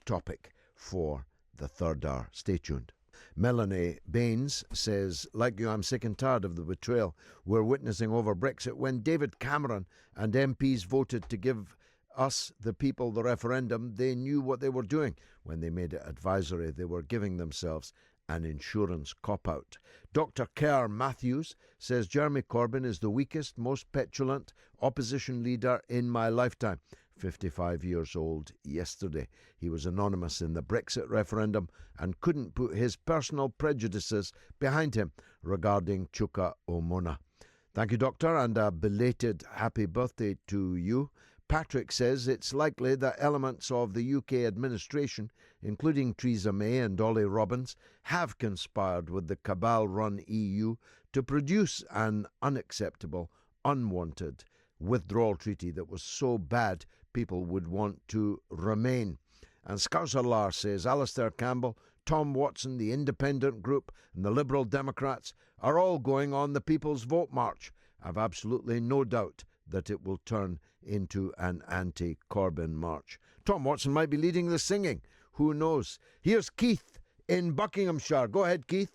topic for the third hour. Stay tuned. Melanie Baines says, like you, I'm sick and tired of the betrayal we're witnessing over Brexit. When David Cameron and MPs voted to give us, the people, the referendum, they knew what they were doing. When they made it advisory, they were giving themselves an insurance cop-out. Dr. Kerr Matthews says Jeremy Corbyn is the weakest, most petulant opposition leader in my lifetime. 55 years old yesterday. He was anonymous in the Brexit referendum and couldn't put his personal prejudices behind him regarding Chuka Umunna. Thank you, Doctor, and a belated happy birthday to you. Patrick says it's likely that elements of the UK administration, including Theresa May and Ollie Robbins, have conspired with the cabal-run EU to produce an unacceptable, unwanted withdrawal treaty that was so bad people would want to remain. And Scouserlar says Alastair Campbell, Tom Watson, the Independent Group and the Liberal Democrats are all going on the People's Vote March. I've absolutely no doubt that it will turn into an anti-Corbyn march. Tom Watson might be leading the singing. Who knows? Here's Keith in Buckinghamshire. Go ahead, Keith.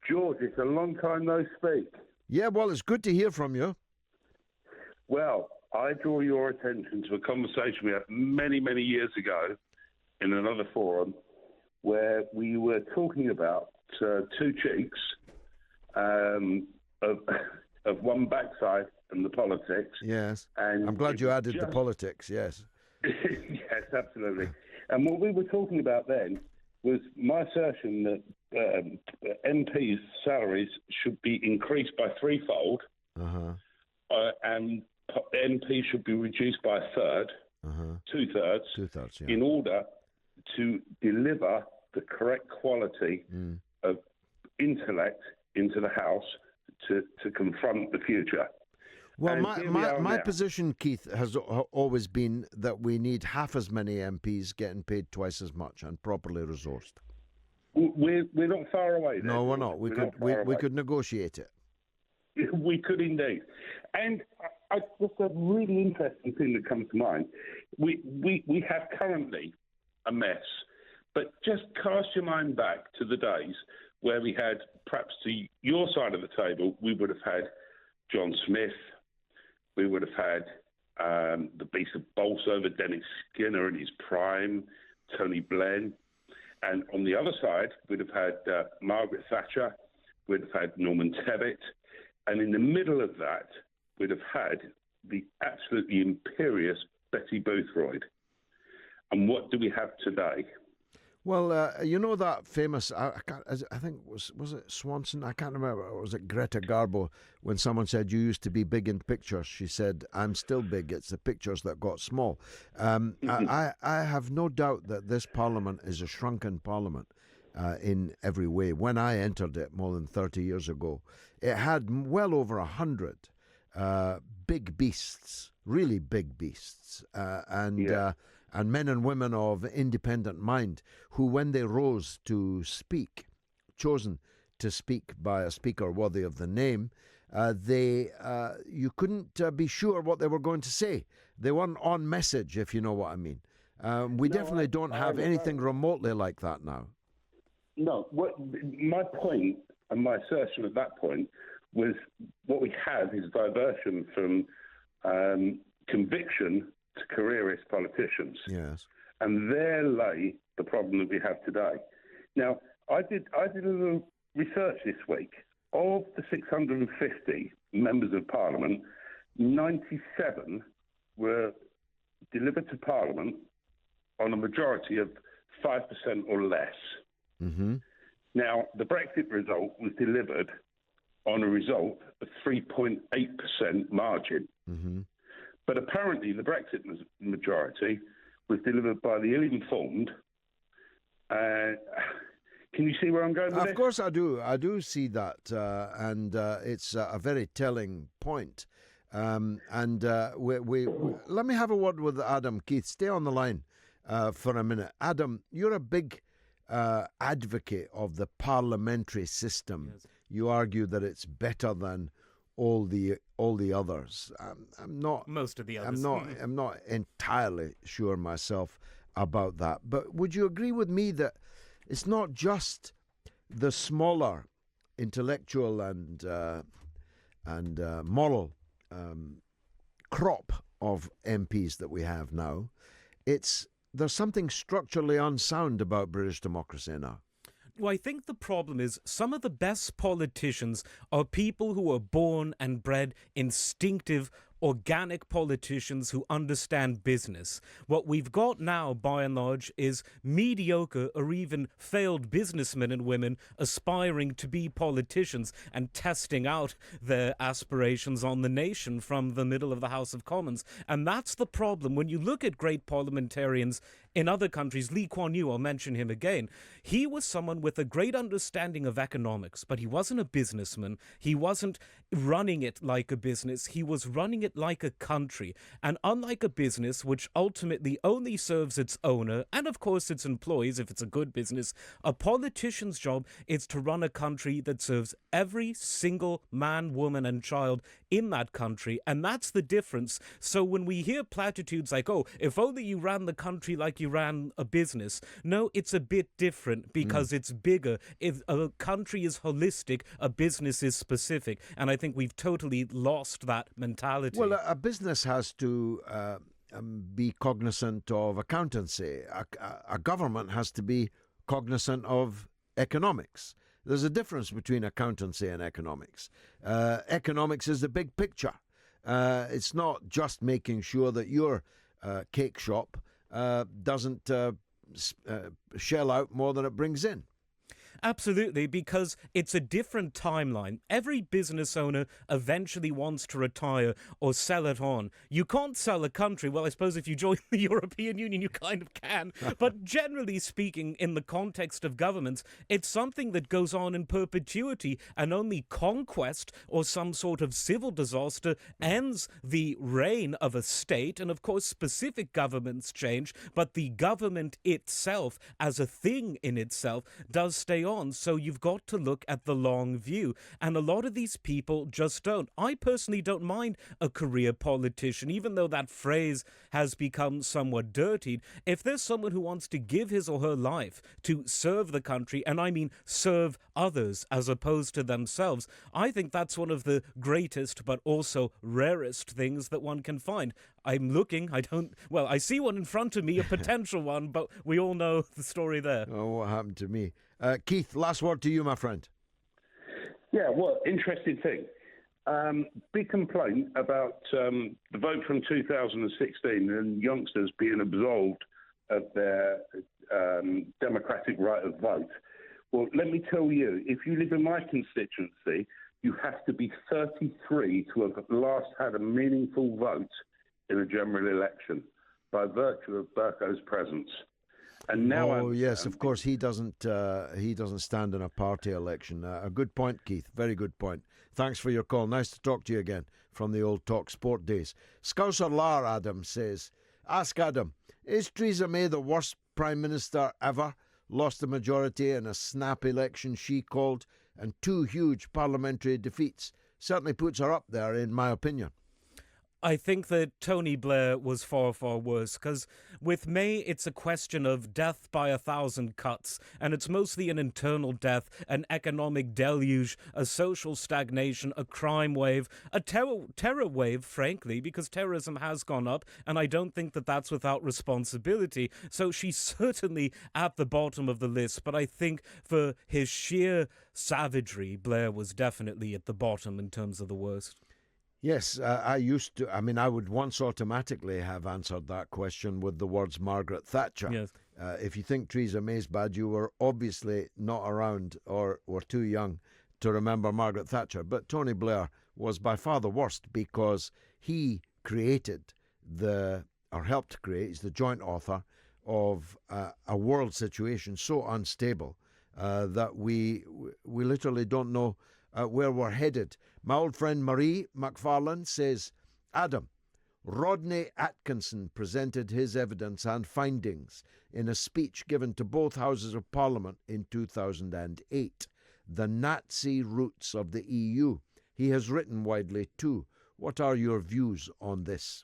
George, it's a long time no speak. Yeah, well, it's good to hear from you. Well, I draw your attention to a conversation we had many, many years ago in another forum where we were talking about two cheeks of one backside and the politics. Yes. And I'm glad you added the politics, yes. Yes, absolutely. And what we were talking about then was my assertion that MPs' salaries should be increased by threefold, and MPs should be reduced by a third, two-thirds, yeah, in order to deliver the correct quality of intellect into the House to confront the future. Well, my position, Keith, has always been that we need half as many MPs getting paid twice as much and properly resourced. We're not far away. No, we're not. We could negotiate it. We could indeed. And just a really interesting thing that comes to mind. We have currently a mess, but just cast your mind back to the days where we had, perhaps to your side of the table, we would have had John Smith, we would have had the Beast of Bolsover, Dennis Skinner in his prime, Tony Blair. And on the other side, we'd have had Margaret Thatcher, we'd have had Norman Tebbit, and in the middle of that, we'd have had the absolutely imperious Betty Boothroyd. And what do we have today? Well, you know that famous, I think, was it Swanson? I can't remember. Or was it Greta Garbo? When someone said, you used to be big in pictures, she said, I'm still big. It's the pictures that got small. I have no doubt that this parliament is a shrunken parliament in every way. When I entered it more than 30 years ago, it had well over 100 big beasts, really big beasts, and men and women of independent mind who, when they rose to speak, chosen to speak by a speaker worthy of the name, you couldn't be sure what they were going to say. They weren't on message, if you know what I mean. We definitely don't have anything remotely like that now. No, my point and my assertion at that point what we have is diversion from conviction to careerist politicians. Yes. And there lay the problem that we have today. Now, I did a little research this week. Of the 650 members of Parliament, 97 were delivered to Parliament on a majority of 5% or less. Mm-hmm. Now, the Brexit result was delivered on a result of 3.8% margin. Mm-hmm. But apparently the Brexit majority was delivered by the ill-informed. Can you see where I'm going with this? Of course I do. I do see that, and it's a very telling point. We let me have a word with Adam. Keith, stay on the line for a minute. Adam, you're a big advocate of the parliamentary system. Yes. You argue that it's better than all the others. I'm not most of the others. I'm not entirely sure myself about that. But would you agree with me that it's not just the smaller intellectual and moral crop of MPs that we have now? There's something structurally unsound about British democracy now. Well, I think the problem is some of the best politicians are people who are born and bred instinctive, organic politicians who understand business. What we've got now, by and large, is mediocre or even failed businessmen and women aspiring to be politicians and testing out their aspirations on the nation from the middle of the House of Commons. And that's the problem. When you look at great parliamentarians in other countries, Lee Kuan Yew, I'll mention him again, he was someone with a great understanding of economics, but he wasn't a businessman. He wasn't running it like a business. He was running it like a country. And unlike a business, which ultimately only serves its owner and, of course, its employees, if it's a good business, a politician's job is to run a country that serves every single man, woman, and child in that country. And that's the difference. So when we hear platitudes like, oh, if only you ran the country like you ran a business. No, it's a bit different because it's bigger. If a country is holistic, a business is specific. And I think we've totally lost that mentality. Well, a business has to be cognizant of accountancy. A government has to be cognizant of economics. There's a difference between accountancy and economics. Economics is the big picture. It's not just making sure that your cake shop doesn't shell out more than it brings in. Absolutely, because it's a different timeline. Every business owner eventually wants to retire or sell it on. You can't sell a country. Well, I suppose if you join the European Union, you kind of can. But generally speaking, in the context of governments, it's something that goes on in perpetuity, and only conquest or some sort of civil disaster ends the reign of a state. And of course, specific governments change, but the government itself, as a thing in itself, does stay on. So you've got to look at the long view. And a lot of these people just don't. I personally don't mind a career politician, even though that phrase has become somewhat dirtied. If there's someone who wants to give his or her life to serve the country, and I mean serve others as opposed to themselves, I think that's one of the greatest but also rarest things that one can find. I'm looking, I see one in front of me, a potential one, but we all know the story there. Oh, what happened to me? Keith, last word to you, my friend. Yeah, well, interesting thing. Big complaint about the vote from 2016 and youngsters being absolved of their democratic right of vote. Well, let me tell you, if you live in my constituency, you have to be 33 to have last had a meaningful vote in a general election by virtue of Berco's presence. And now yes, of course, he doesn't stand in a party election. A good point, Keith. Very good point. Thanks for your call. Nice to talk to you again from the old Talk Sport days. Scouser Lar Adam says, ask Adam, is Theresa May the worst Prime Minister ever? Lost the majority in a snap election she called and 2 huge parliamentary defeats. Certainly puts her up there, in my opinion. I think that Tony Blair was far, far worse, because with May, it's a question of death by 1,000 cuts, and it's mostly an internal death, an economic deluge, a social stagnation, a crime wave, a terror wave, frankly, because terrorism has gone up, and I don't think that that's without responsibility. So she's certainly at the bottom of the list, but I think for his sheer savagery, Blair was definitely at the bottom in terms of the worst. Yes, I would once automatically have answered that question with the words Margaret Thatcher. Yes. If you think Theresa May's bad, you were obviously not around or were too young to remember Margaret Thatcher. But Tony Blair was by far the worst because he created helped create, he's the joint author of a world situation so unstable that we literally don't know where we're headed. My old friend Marie McFarlane says, Adam, Rodney Atkinson presented his evidence and findings in a speech given to both Houses of Parliament in 2008, The Nazi Roots of the EU. He has written widely too. What are your views on this?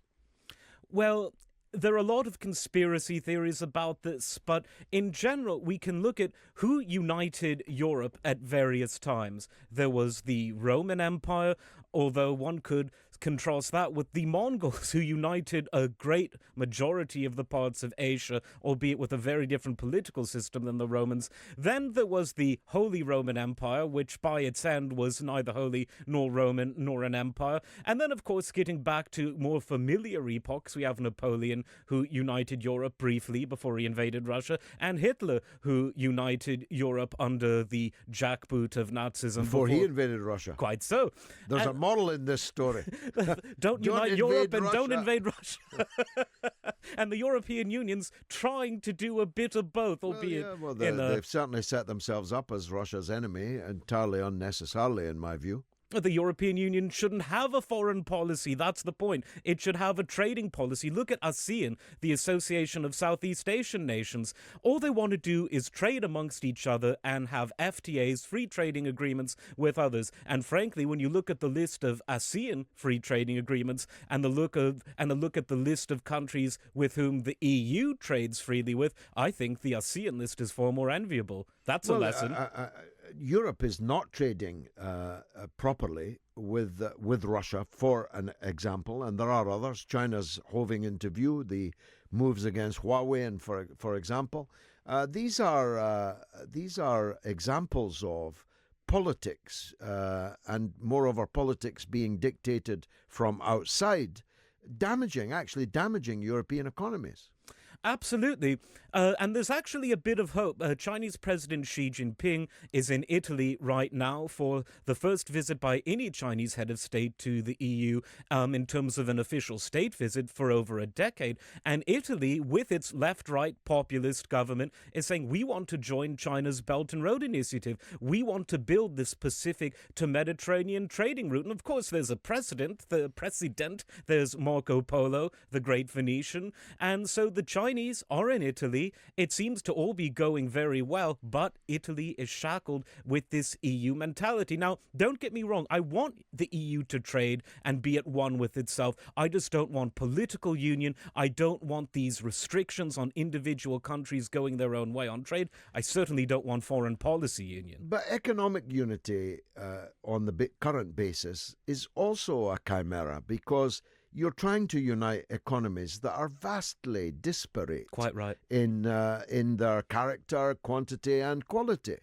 Well, there are a lot of conspiracy theories about this, but in general, we can look at who united Europe at various times. There was the Roman Empire, although one could contrast that with the Mongols, who united a great majority of the parts of Asia, albeit with a very different political system than the Romans. Then there was the Holy Roman Empire, which by its end was neither holy nor Roman nor an empire. And then, of course, getting back to more familiar epochs, we have Napoleon, who united Europe briefly before he invaded Russia, and Hitler, who united Europe under the jackboot of Nazism. Before he invaded Russia. Quite so. There's a model in this story. Don't unite Europe and don't invade Russia. And the European Union's trying to do a bit of both, albeit... They've certainly set themselves up as Russia's enemy, entirely unnecessarily, in my view. The European Union shouldn't have a foreign policy. That's the point. It should have a trading policy. Look at ASEAN, the Association of Southeast Asian Nations. All they want to do is trade amongst each other and have FTAs, free trading agreements with others. And frankly, when you look at the list of ASEAN free trading agreements and the look at the list of countries with whom the EU trades freely with, I think the ASEAN list is far more enviable. That's a lesson. Europe is not trading properly with Russia, for an example, and there are others. China's hoving into view. The moves against Huawei, and for example, these are examples of politics, and moreover, politics being dictated from outside, actually damaging European economies. Absolutely. And there's actually a bit of hope. Chinese President Xi Jinping is in Italy right now for the first visit by any Chinese head of state to the EU in terms of an official state visit for over a decade. And Italy, with its left-right populist government, is saying, we want to join China's Belt and Road Initiative. We want to build this Pacific to Mediterranean trading route. And of course, there's a precedent, there's Marco Polo, the great Venetian. And so the Chinese are in Italy. It seems to all be going very well, but Italy is shackled with this EU mentality. Now, don't get me wrong. I want the EU to trade and be at one with itself. I just don't want political union. I don't want these restrictions on individual countries going their own way on trade. I certainly don't want foreign policy union. But economic unity on the current basis is also a chimera, because you're trying to unite economies that are vastly disparate. Quite right. In their character, quantity and quality,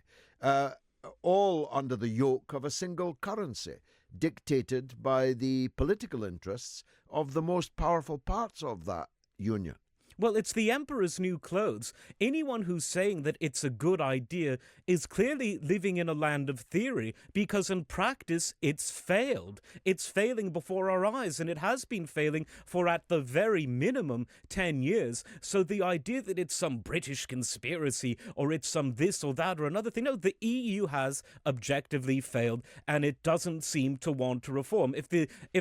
all under the yoke of a single currency, dictated by the political interests of the most powerful parts of that union. Well, it's the emperor's new clothes. Anyone who's saying that it's a good idea is clearly living in a land of theory, because in practice it's failed. It's failing before our eyes, and it has been failing for at the very minimum 10 years. So the idea that it's some British conspiracy or it's some this or that or another thing, no, the EU has objectively failed, and it doesn't seem to want to reform. If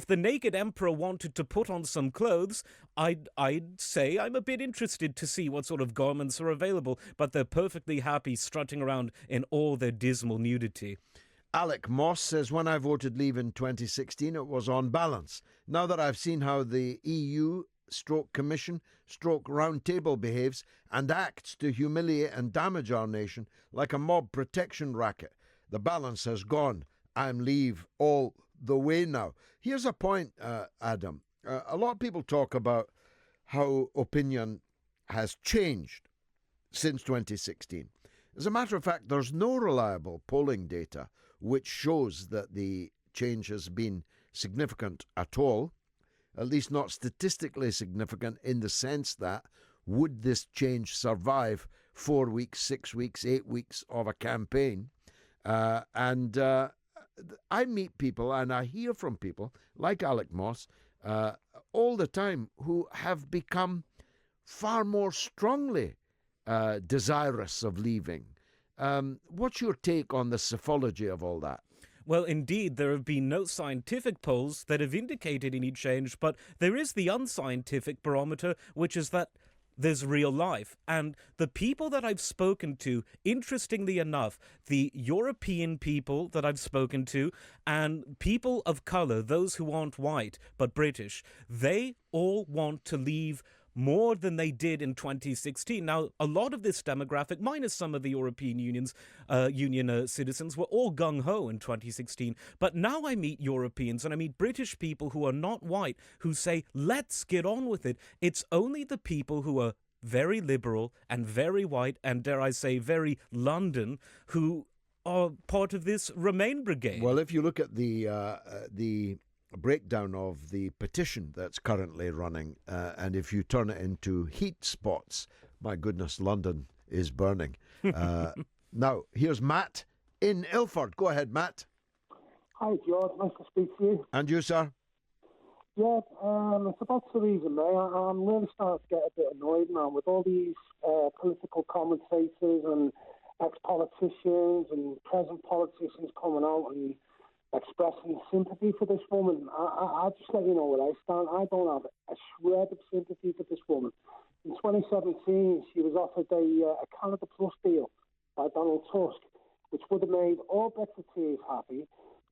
the naked emperor wanted to put on some clothes, I'd say I'm a bit interested to see what sort of garments are available, but they're perfectly happy strutting around in all their dismal nudity. Alec Moss says, when I voted leave in 2016, it was on balance. Now that I've seen how the EU Commission Round Table behaves and acts to humiliate and damage our nation like a mob protection racket, the balance has gone. I'm leave all the way now. Here's a point, Adam. A lot of people talk about how opinion has changed since 2016. As a matter of fact, there's no reliable polling data which shows that the change has been significant at all, at least not statistically significant in the sense that would this change survive 4 weeks, 6 weeks, 8 weeks of a campaign? And I meet people and I hear from people like Alec Moss all the time who have become far more strongly desirous of leaving. What's your take on the psephology of all that? Well, indeed, there have been no scientific polls that have indicated any change, but there is the unscientific barometer, which is that there's real life. And the people that I've spoken to, interestingly enough, the European people that I've spoken to and people of colour, those who aren't white but British, they all want to leave more than they did in 2016. Now, a lot of this demographic, minus some of the European Union citizens, were all gung-ho in 2016. But now I meet Europeans and I meet British people who are not white who say, let's get on with it. It's only the people who are very liberal and very white and, dare I say, very London who are part of this Remain brigade. Well, if you look at the breakdown of the petition that's currently running, and if you turn it into heat spots, my goodness, London is burning. Now, here's Matt in Ilford. Go ahead, Matt. Hi, George. Nice to speak to you. And you, sir? Yeah, it's about Theresa May. I'm really starting to get a bit annoyed now with all these political commentators and ex-politicians and present politicians coming out and expressing sympathy for this woman. I'll just let you know where I stand. I don't have a shred of sympathy for this woman. In 2017, she was offered a Canada Plus deal by Donald Tusk, which would have made all Brexiteers happy.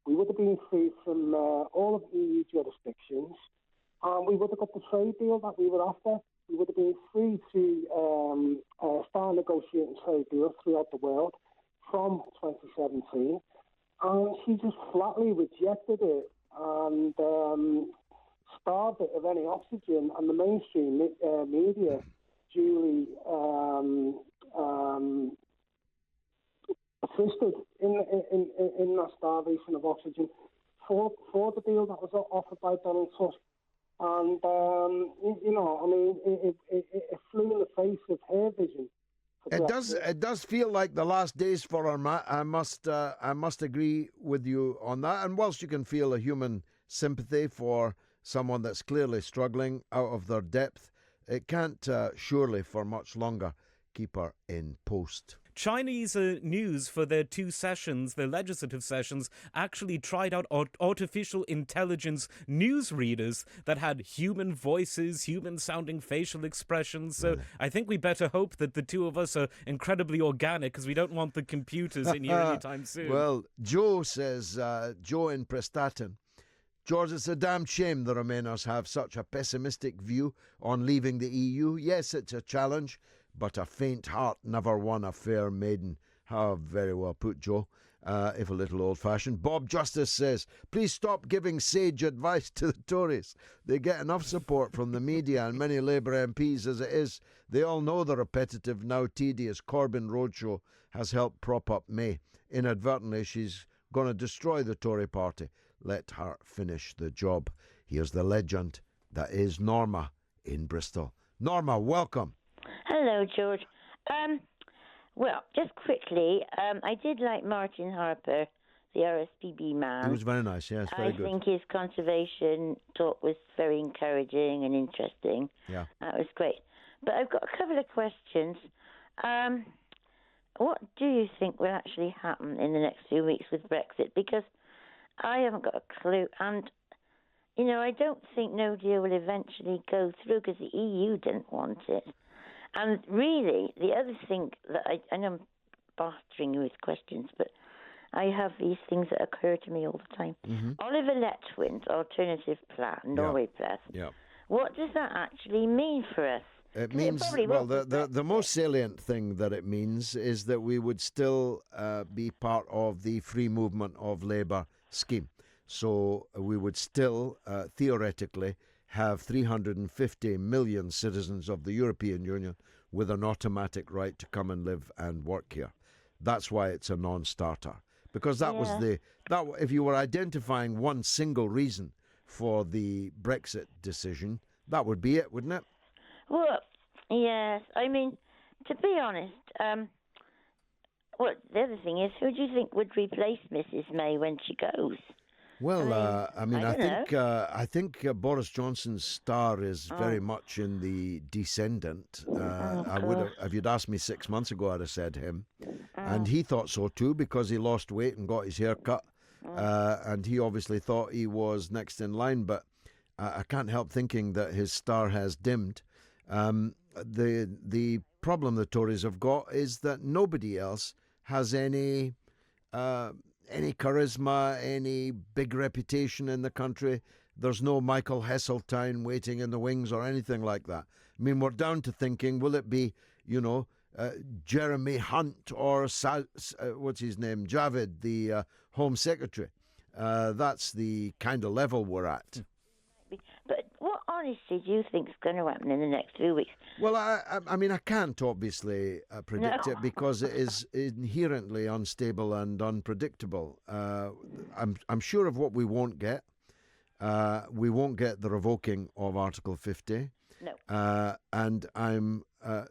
We would have been free from all of the EU jurisdictions, and we would have got the trade deal that we were after. We would have been free to start negotiating trade deals throughout the world from 2017. And she just flatly rejected it and starved it of any oxygen. And the mainstream media duly assisted in that starvation of oxygen for the deal that was offered by Donald Tusk. And, it flew in the face of her vision. It does feel like the last days for her, Matt. I must agree with you on that. And whilst you can feel a human sympathy for someone that's clearly struggling out of their depth, it can't surely for much longer keep her in post. Chinese news for their two sessions, their legislative sessions, actually tried out artificial intelligence news readers that had human voices, human-sounding facial expressions. So I think we better hope that the two of us are incredibly organic because we don't want the computers in here anytime soon. Well, Joe says, Joe in Prestatyn, George, it's a damn shame the Remainers have such a pessimistic view on leaving the EU. Yes, it's a challenge, but a faint heart never won a fair maiden. How very well put, Joe, if a little old-fashioned. Bob Justice says, please stop giving sage advice to the Tories. They get enough support from the media and many Labour MPs as it is. They all know the repetitive, now tedious Corbyn roadshow has helped prop up May. Inadvertently, she's going to destroy the Tory party. Let her finish the job. Here's the legend that is Norma in Bristol. Norma, welcome. Hello, George. Well, just quickly, I did like Martin Harper, the RSPB man. He was very nice, yes, very good. I think his conservation talk was very encouraging and interesting. Yeah. That was great. But I've got a couple of questions. What do you think will actually happen in the next few weeks with Brexit? Because I haven't got a clue. And, I don't think no deal will eventually go through because the EU didn't want it. And really, the other thing that I know I'm bartering you with questions, but I have these things that occur to me all the time. Oliver Letwin's alternative plan, Norway Plus. Yeah. What does that actually mean for us? It means, well, the most salient thing that it means is that we would still be part of the free movement of labour scheme. So we would still, theoretically, have 350 million citizens of the European Union with an automatic right to come and live and work here. That's why it's a non-starter. Because that was if you were identifying one single reason for the Brexit decision, that would be it, wouldn't it? Well, yes. I mean, to be honest, the other thing is, who do you think would replace Mrs. May when she goes? Well, I think Boris Johnson's star is very much in the descendant. I would have, if you'd asked me 6 months ago, I'd have said him, and he thought so too because he lost weight and got his hair cut, and he obviously thought he was next in line. But I can't help thinking that his star has dimmed. The problem the Tories have got is that nobody else has any charisma, any big reputation in the country. There's no Michael Heseltine waiting in the wings or anything like that. I mean, we're down to thinking, will it be, Jeremy Hunt or what's his name, Javid, the Home Secretary? That's the kind of level we're at. But what honestly do you think is going to happen in the next few weeks? Well, I mean, I can't obviously predict it because it is inherently unstable and unpredictable. I'm sure of what we won't get. We won't get the revoking of Article 50. No. And I'm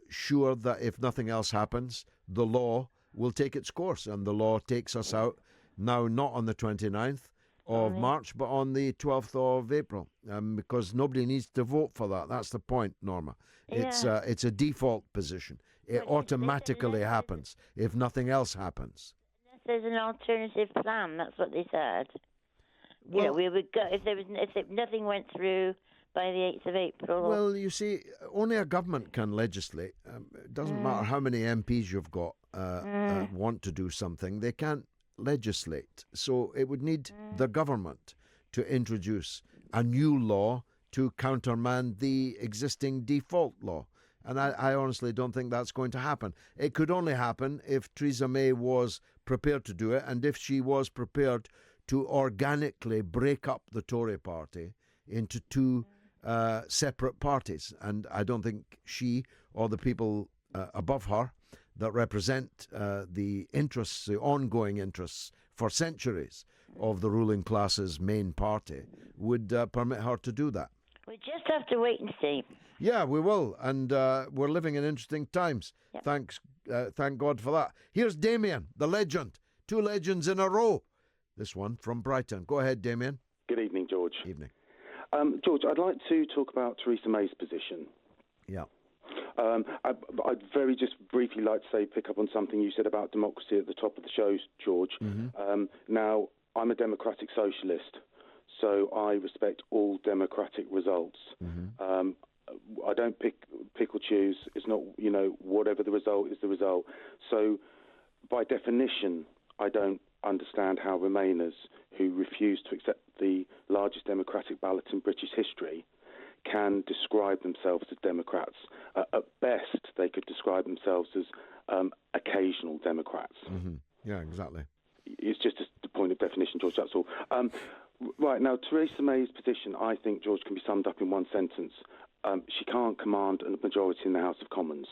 sure that if nothing else happens, the law will take its course, and the law takes us out now, not on the 29th of March, but on the 12th of April, because nobody needs to vote for that. That's the point, Norma. It's a default position. It automatically happens if nothing else happens. Unless there's an alternative plan, that's what they said. Well, we would go if nothing went through by the 8th of April. Well, you see, only a government can legislate. It doesn't matter how many MPs you've got want to do something. They can't legislate. So it would need the government to introduce a new law to countermand the existing default law. And I honestly don't think that's going to happen. It could only happen if Theresa May was prepared to do it, and if she was prepared to organically break up the Tory party into two separate parties. And I don't think she or the people above her that represent the interests, the ongoing interests for centuries of the ruling class's main party would permit her to do that. We just have to wait and see. Yeah, we will. And we're living in interesting times. Yep. Thank God for that. Here's Damien, the legend. 2 legends in a row. This one from Brighton. Go ahead, Damien. Good evening, George. Evening. George, I'd like to talk about Theresa May's position. Yeah. I'd very just briefly like to pick up on something you said about democracy at the top of the show, George. Now, I'm a democratic socialist, so I respect all democratic results. I don't pick or choose. It's not, whatever the result is the result. So, by definition, I don't understand how Remainers, who refuse to accept the largest democratic ballot in British history, can describe themselves as Democrats. At best, they could describe themselves as occasional Democrats. Yeah, exactly. It's just a point of definition, George, that's all. Right, now, Theresa May's position, I think, George, can be summed up in one sentence. She can't command a majority in the House of Commons.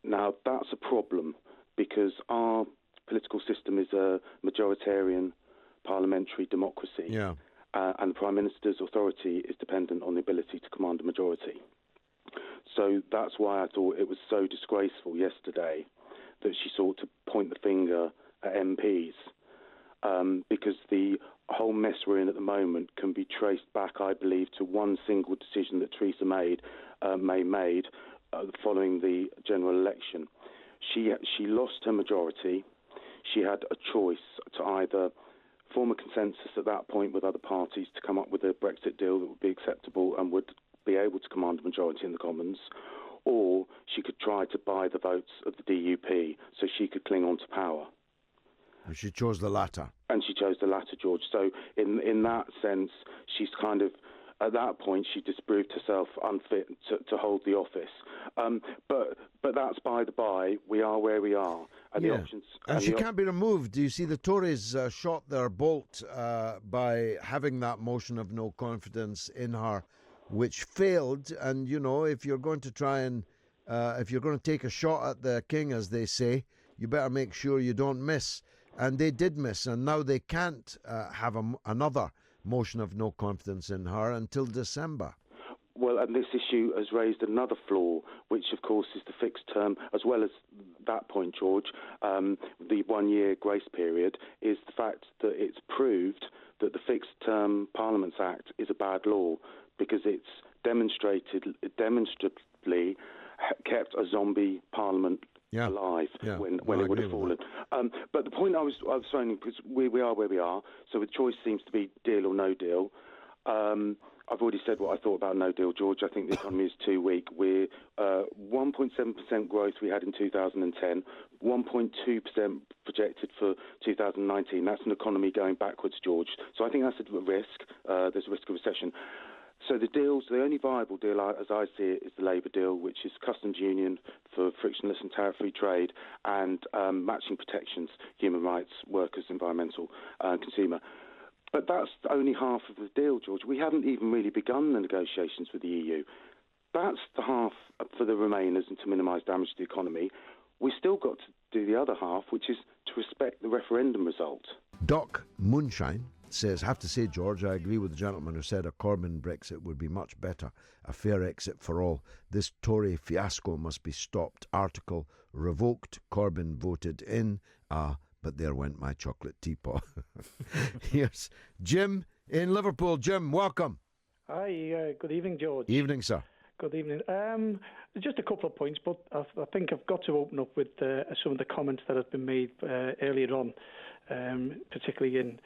Now, that's a problem because our political system is a majoritarian parliamentary democracy. Yeah. And the Prime Minister's authority is dependent on the ability to command a majority. So that's why I thought it was so disgraceful yesterday that she sought to point the finger at MPs, because the whole mess we're in at the moment can be traced back, I believe, to one single decision that Theresa May made following the general election. She lost her majority. She had a choice to either form a consensus at that point with other parties to come up with a Brexit deal that would be acceptable and would be able to command a majority in the Commons, or she could try to buy the votes of the DUP so she could cling on to power. She chose the latter. And she chose the latter, George. So in that sense, she's kind of, at that point, she disproved herself unfit to hold the office. But that's by the by. We are where we are. And the options... And she can't be removed. Do you see the Tories shot their bolt by having that motion of no confidence in her, which failed. And, you know, if you're going to try and... if you're going to take a shot at the king, as they say, you better make sure you don't miss. And they did miss, and now they can't have another motion of no confidence in her until December. Well, and this issue has raised another flaw, which, of course, is the fixed term, as well as that point, George, the one-year grace period, is the fact that it's proved that the Fixed Term Parliaments Act is a bad law because it's demonstrably kept a zombie parliament alive when it would have fallen. But the point I was phoning, because we are where we are, so the choice seems to be deal or no deal. I've already said what I thought about no deal, George. I think the economy is too weak. We're 1.7% growth we had in 2010, 1.2% projected for 2019. That's an economy going backwards, George. So I think that's a risk. There's a risk of recession. So the only viable deal, as I see it, is the Labour deal, which is customs union for frictionless and tariff-free trade and matching protections, human rights, workers, environmental, and consumer. But that's only half of the deal, George. We haven't even really begun the negotiations with the EU. That's the half for the Remainers and to minimise damage to the economy. We've still got to do the other half, which is to respect the referendum result. Doc Moonshine says, have to say, George, I agree with the gentleman who said a Corbyn Brexit would be much better, a fair exit for all. This Tory fiasco must be stopped. Article revoked, Corbyn voted in. But there went my chocolate teapot. Here's Jim in Liverpool. Jim, welcome. Hi, good evening, George. Evening, sir. Good evening. Just a couple of points, but I think I've got to open up with some of the comments that have been made earlier on, particularly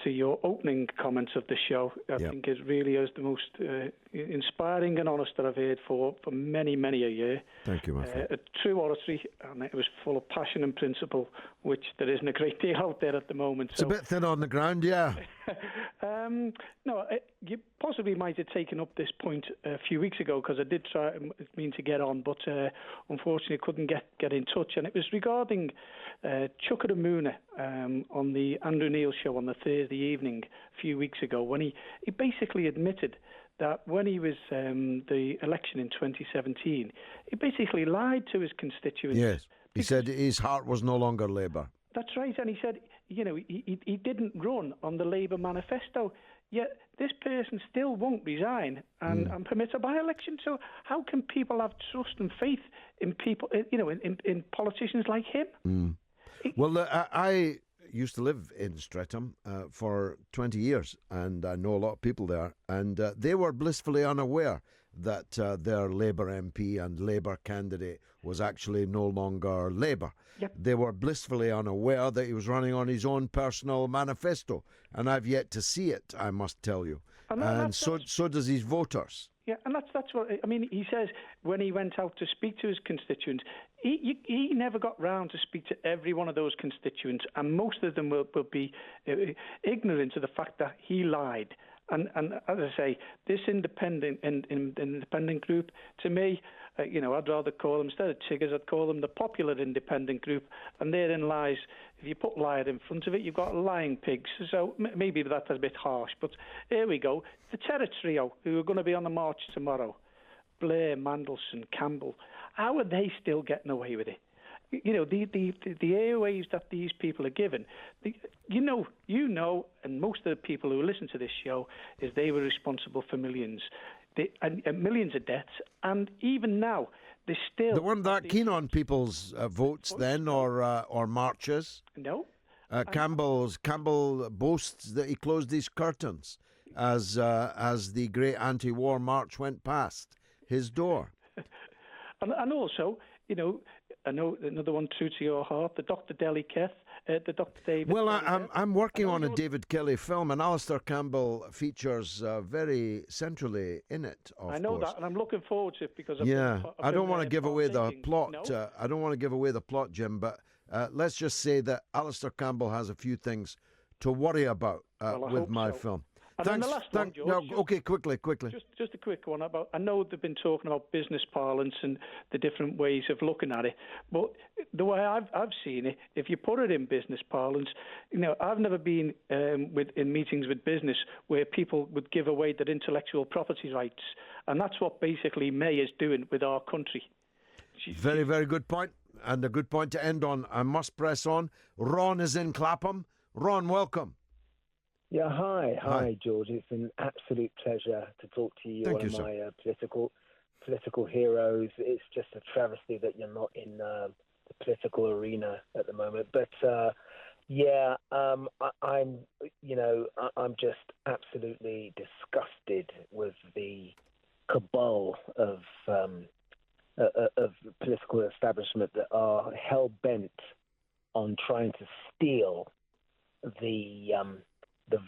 to your opening comments of the show. I think it really is the most inspiring and honest that I've heard for many, many a year. Thank you, my friend. A true oratory, and it was full of passion and principle, which there isn't a great deal out there at the moment. It's a bit thin on the ground, yeah. No, you possibly might have taken up this point a few weeks ago, because I did mean to get on, but unfortunately couldn't get in touch. And it was regarding Chuka Umunna on the Andrew Neil show on the Thursday evening a few weeks ago, when he basically admitted that when he was the election in 2017, he basically lied to his constituents. Yes, he said his heart was no longer Labour. That's right, and he said, you know, he didn't run on the Labour manifesto, yet this person still won't resign and permit a by-election. So how can people have trust and faith in people, you know, in politicians like him? Well, I used to live in Streatham for 20 years, and I know a lot of people there, and they were blissfully unaware that their Labour MP and Labour candidate was actually no longer Labour. Yep. They were blissfully unaware that he was running on his own personal manifesto, and I've yet to see it, I must tell you. And so does his voters. Yeah, and that's what I mean. He says when he went out to speak to his constituents, he never got round to speak to every one of those constituents, and most of them will be ignorant of the fact that he lied. And as I say, this independent group, to me, you know, I'd rather call them, instead of Tiggers, I'd call them the popular independent group. And therein lies, if you put liar in front of it, you've got lying pigs. So maybe that's a bit harsh, but here we go. The Terror Trio, who are going to be on the march tomorrow, Blair, Mandelson, Campbell, how are they still getting away with it? You know, the airwaves that these people are given, you know, and most of the people who listen to this show, is they were responsible for millions. And millions of deaths, and even now, they still... They weren't that keen on people's votes then, or marches? No. Campbell boasts that he closed his curtains as the great anti-war march went past his door. And also, you know, I know another one true to your heart, the Dr. Delhi Keth, the Dr. David... Well, I'm working on a David Kelly film, and Alastair Campbell features very centrally in it, of I know course. that, and I'm looking forward to it, because... I don't want to give away the plot. I don't want to give away the plot, Jim, but let's just say that Alastair Campbell has a few things to worry about with my film. And then the last one, George. No, okay, quickly. Just a quick one about. I know they've been talking about business parlance and the different ways of looking at it, but the way I've seen it, if you put it in business parlance, I've never been in meetings with business where people would give away their intellectual property rights, and that's what basically May is doing with our country. Very, very good point, and a good point to end on. I must press on. Ron is in Clapham. Ron, welcome. Yeah, hi, George. It's an absolute pleasure to talk to you. Thank you, one of sir. my political heroes. It's just a travesty that you're not in the political arena at the moment. But I'm just absolutely disgusted with the cabal of political establishment that are hell bent on trying to steal the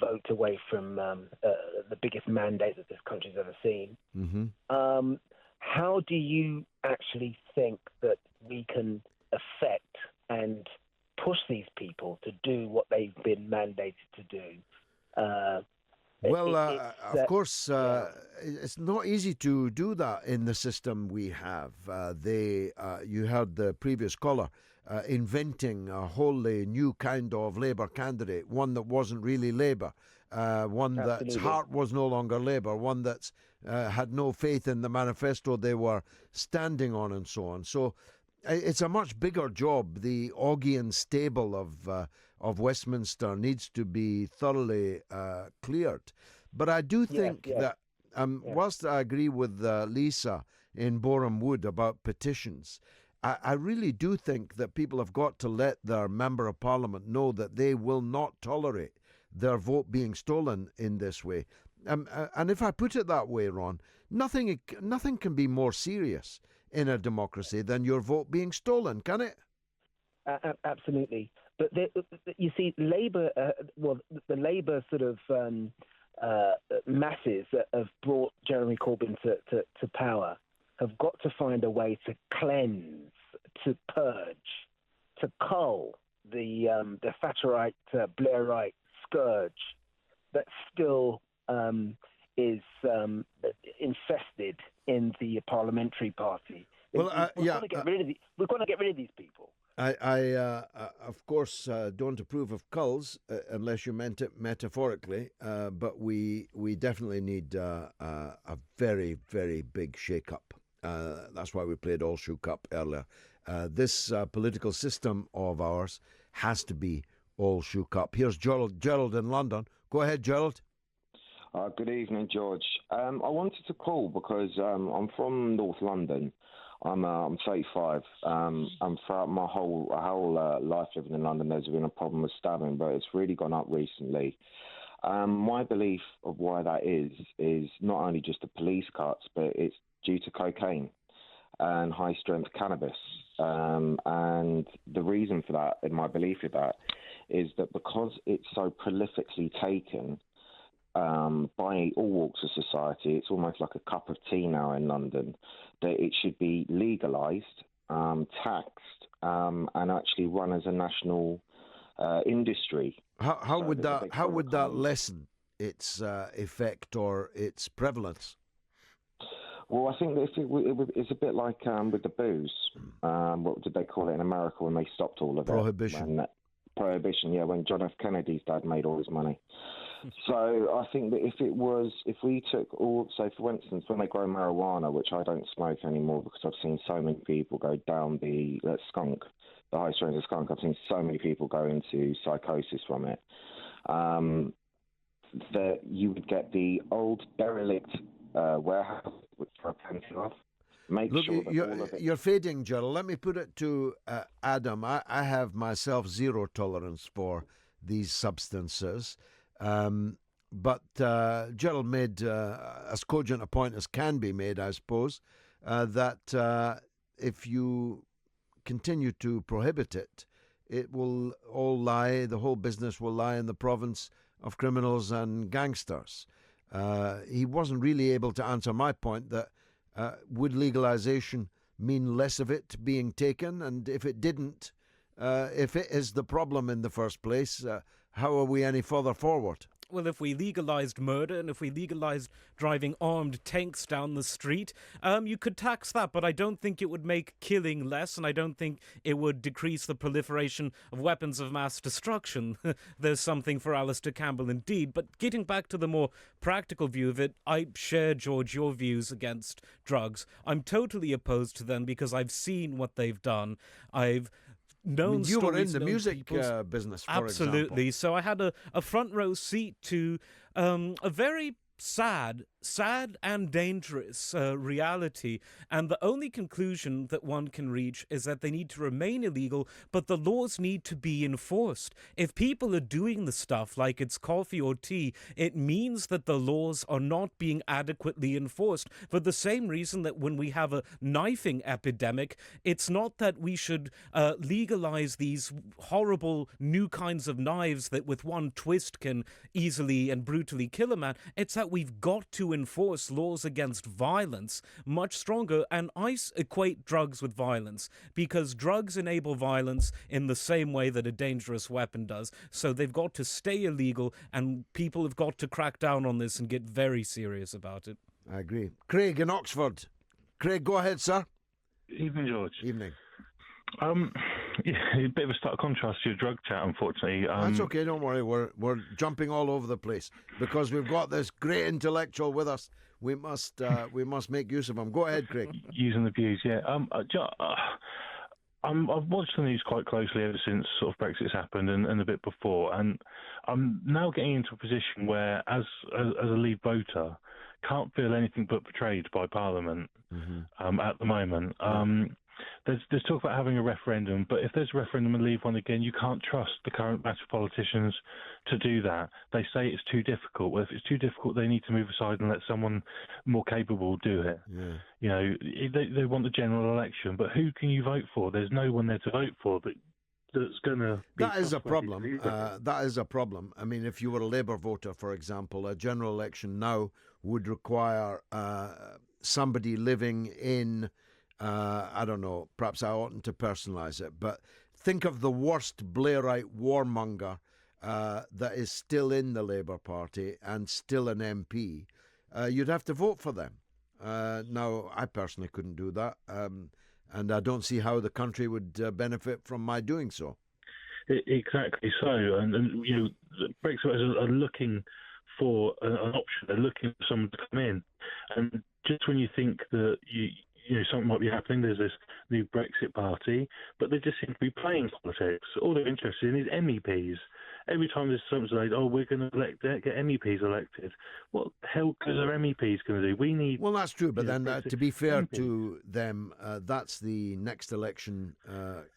vote away from the biggest mandate that this country's ever seen. Mm-hmm. How do you actually think that we can affect and push these people to do what they've been mandated to do? Of course, it's not easy to do that in the system we have. You heard the previous caller inventing a wholly new kind of Labour candidate, one that wasn't really Labour, one that's heart was no longer Labour, one that's had no faith in the manifesto they were standing on, and so on. So it's a much bigger job. The Augean stable of Westminster needs to be thoroughly cleared. But I do think that, whilst I agree with Lisa in Boreham Wood about petitions, I really do think that people have got to let their Member of Parliament know that they will not tolerate their vote being stolen in this way. And if I put it that way, Ron, nothing can be more serious in a democracy than your vote being stolen, can it? Absolutely. But you see, Labour, the Labour sort of masses that have brought Jeremy Corbyn to power have got to find a way to cleanse, to purge, to cull the Thatcherite, Blairite scourge that still is infested in the parliamentary party. We've got to get rid of these people. I of course, don't approve of culls unless you meant it metaphorically, but we definitely need a very, very big shake-up. That's why we played All Shook Up earlier. This political system of ours has to be all shook up. Here's Gerald in London. Go ahead, Gerald. Good evening, George. I wanted to call because I'm from North London. I'm 35. And throughout my whole life living in London, there's been a problem with stabbing, but it's really gone up recently. My belief of why that is not only just the police cuts, but it's due to cocaine and high-strength cannabis. And the reason for that, and my belief of that, is that because it's so prolifically taken by all walks of society, it's almost like a cup of tea now in London, that it should be legalised, taxed, and actually run as a national industry. How would that lessen its effect or its prevalence? Well, I think it's a bit like with the booze. What did they call it in America when they stopped all of it? Prohibition. Prohibition, yeah, when John F. Kennedy's dad made all his money. So I think that if we took all, so for instance, when they grow marijuana, which I don't smoke anymore because I've seen so many people go down the skunk, the high strains of skunk, I've seen so many people go into psychosis from it, that you would get the old derelict warehouse, which are a plenty of. Look, you're fading, Gerald. Let me put it to Adam. I have myself zero tolerance for these substances. But Gerald made as cogent a point as can be made, I suppose, that if you continue to prohibit it, it will all lie, the whole business will lie in the province of criminals and gangsters. He wasn't really able to answer my point that would legalization mean less of it being taken? And if it didn't, if it is the problem in the first place, how are we any further forward? Well, if we legalised murder and if we legalised driving armed tanks down the street, you could tax that, but I don't think it would make killing less, and I don't think it would decrease the proliferation of weapons of mass destruction. There's something for Alastair Campbell indeed. But getting back to the more practical view of it, I share, George, your views against drugs. I'm totally opposed to them because I've seen what they've done. I've known you were in the known music business, for Absolutely. example. So I had a front row seat to a very sad and dangerous reality, and the only conclusion that one can reach is that they need to remain illegal, but the laws need to be enforced. If people are doing the stuff like it's coffee or tea, it means that the laws are not being adequately enforced. For the same reason that when we have a knifing epidemic, it's not that we should legalize these horrible new kinds of knives that with one twist can easily and brutally kill a man. It's that we've got to enforce laws against violence much stronger, and I equate drugs with violence because drugs enable violence in the same way that a dangerous weapon does. So they've got to stay illegal, and people have got to crack down on this and get very serious about it. I agree. Craig in Oxford. Craig, go ahead, sir. Evening, George. Evening. Yeah, a bit of a stark contrast to your drug chat, unfortunately. That's okay, don't worry. We're jumping all over the place because we've got this great intellectual with us. We must make use of him. Go ahead, Craig. Using the views, yeah. I've watched the news quite closely ever since sort of Brexit's happened and a bit before, and I'm now getting into a position where, as a Leave voter, can't feel anything but betrayed by Parliament at the moment. There's talk about having a referendum, but if there's a referendum and Leave one again, you can't trust the current batch of politicians to do that. They say it's too difficult. Well, if it's too difficult, they need to move aside and let someone more capable do it. Yeah. You know, they want the general election, but who can you vote for? There's no one there to vote for that's going to... That is a problem. That is a problem. I mean, if you were a Labour voter, for example, a general election now would require somebody living in... I don't know, perhaps I oughtn't to personalise it, but think of the worst Blairite warmonger that is still in the Labour Party and still an MP. You'd have to vote for them. Now, I personally couldn't do that, and I don't see how the country would benefit from my doing so. Exactly so, and you know, Brexit are looking for an option. They're looking for someone to come in, and just when you think that you know, something might be happening, there's this new Brexit party, but they just seem to be playing politics. All they're interested in is MEPs. Every time there's something like, oh, we're going to get MEPs elected. What the hell good are MEPs going to do? We need... Well, that's true, but then to be fair to them, that's the next election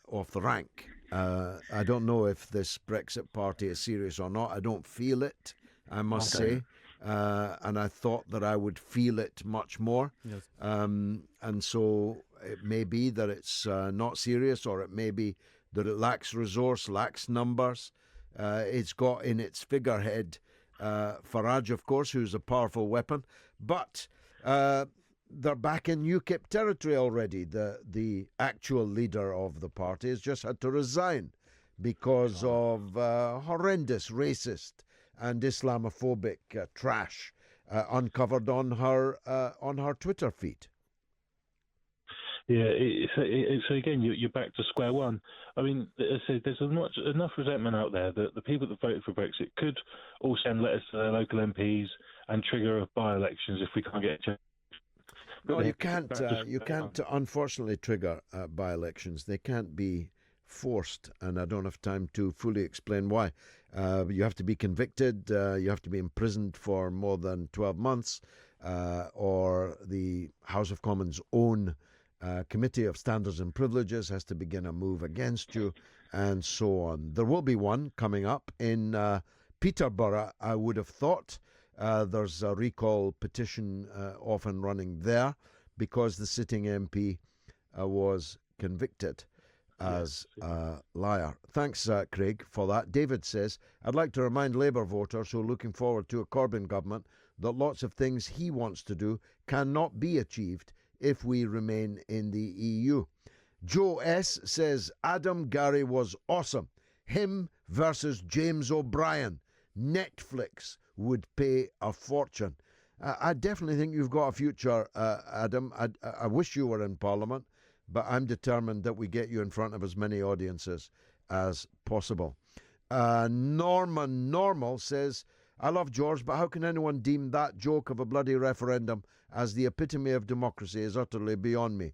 off the rank. I don't know if this Brexit party is serious or not. I don't feel it, I must say. And I thought that I would feel it much more. Yes. And so it may be that it's not serious, or it may be that it lacks resource, lacks numbers. It's got in its figurehead Farage, of course, who's a powerful weapon. But they're back in UKIP territory already. The actual leader of the party has just had to resign because of horrendous racist and Islamophobic trash uncovered on her Twitter feed. Yeah, so again, you're back to square one. I mean, as I said, there's enough resentment out there that the people that voted for Brexit could all send letters to their local MPs and trigger by-elections if we can't get a... No, you can't. You can't, unfortunately, trigger by-elections. They can't be forced, and I don't have time to fully explain why. You have to be convicted, you have to be imprisoned for more than 12 months, or the House of Commons' own Committee of Standards and Privileges has to begin a move against you, and so on. There will be one coming up in Peterborough, I would have thought. There's a recall petition off and running there because the sitting MP was convicted as a liar. Thanks, Craig, for that. David says, I'd like to remind Labour voters who are looking forward to a Corbyn government that lots of things he wants to do cannot be achieved if we remain in the EU. Joe S. says, Adam Gary was awesome. Him versus James O'Brien. Netflix would pay a fortune. I definitely think you've got a future, Adam. I wish you were in Parliament, but I'm determined that we get you in front of as many audiences as possible. Norman Normal says, I love George, but how can anyone deem that joke of a bloody referendum as the epitome of democracy is utterly beyond me.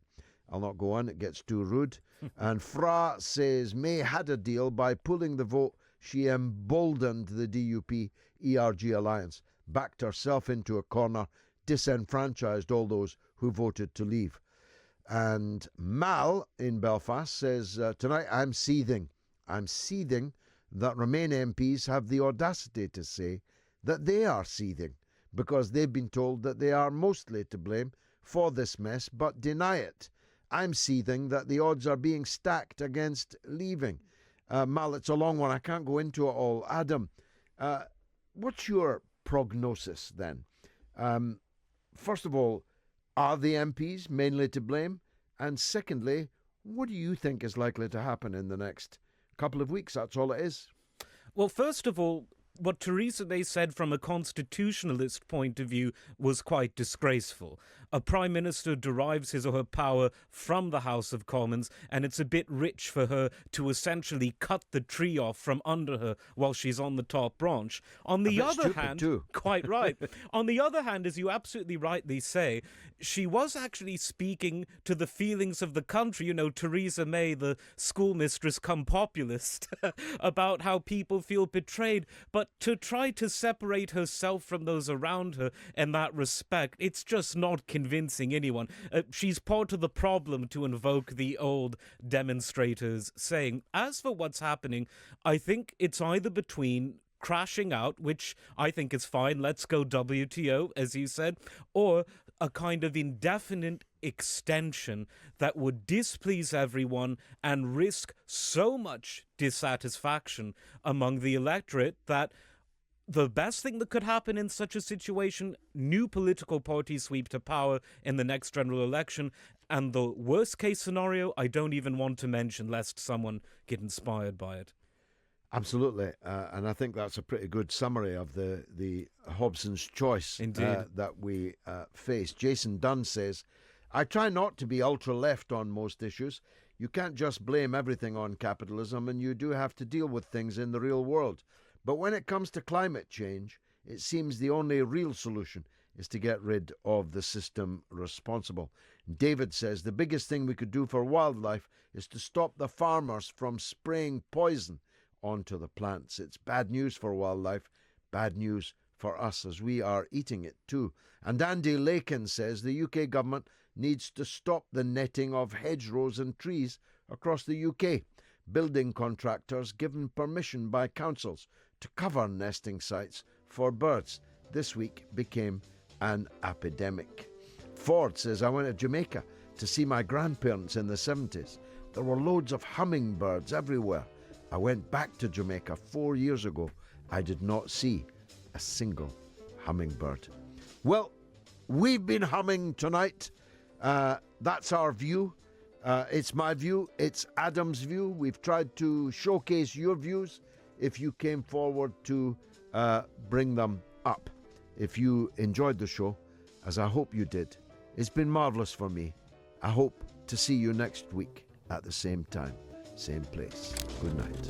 I'll not go on, it gets too rude. And Fra says, May had a deal by pulling the vote. She emboldened the DUP-ERG alliance, backed herself into a corner, disenfranchised all those who voted to leave. And Mal in Belfast says, tonight I'm seething. I'm seething that Remain MPs have the audacity to say that they are seething because they've been told that they are mostly to blame for this mess, but deny it. I'm seething that the odds are being stacked against leaving. Mal, it's a long one. I can't go into it all. Adam, what's your prognosis then? First of all, are the MPs mainly to blame? And secondly, what do you think is likely to happen in the next couple of weeks? That's all it is. Well, first of all, what Theresa May said from a constitutionalist point of view was quite disgraceful. A Prime Minister derives his or her power from the House of Commons, and it's a bit rich for her to essentially cut the tree off from under her while she's on the top branch. On the other hand, too. Quite right. On the other hand, as you absolutely rightly say, she was actually speaking to the feelings of the country, you know, Theresa May, the schoolmistress come populist, about how people feel betrayed. But to try to separate herself from those around her in that respect, it's just not convincing anyone. She's part of the problem, to invoke the old demonstrators saying. As for what's happening, I think it's either between crashing out, which I think is fine, let's go WTO, as you said, or a kind of indefinite extension that would displease everyone and risk so much dissatisfaction among the electorate that the best thing that could happen in such a situation, new political parties sweep to power in the next general election. And the worst case scenario, I don't even want to mention, lest someone get inspired by it. Absolutely. And I think that's a pretty good summary of the Hobson's choice that we face. Jason Dunn says, I try not to be ultra-left on most issues. You can't just blame everything on capitalism, and you do have to deal with things in the real world. But when it comes to climate change, it seems the only real solution is to get rid of the system responsible. David says the biggest thing we could do for wildlife is to stop the farmers from spraying poison onto the plants. It's bad news for wildlife, bad news for us as we are eating it too. And Andy Lakin says the UK government needs to stop the netting of hedgerows and trees across the UK. Building contractors given permission by councils to cover nesting sites for birds. This week became an epidemic. Ford says, I went to Jamaica to see my grandparents in the 70s. There were loads of hummingbirds everywhere. I went back to Jamaica 4 years ago. I did not see a single hummingbird. Well, we've been humming tonight. That's our view. It's my view. It's Adam's view. We've tried to showcase your views if you came forward to bring them up. If you enjoyed the show, as I hope you did, it's been marvellous for me. I hope to see you next week at the same time, same place. Good night.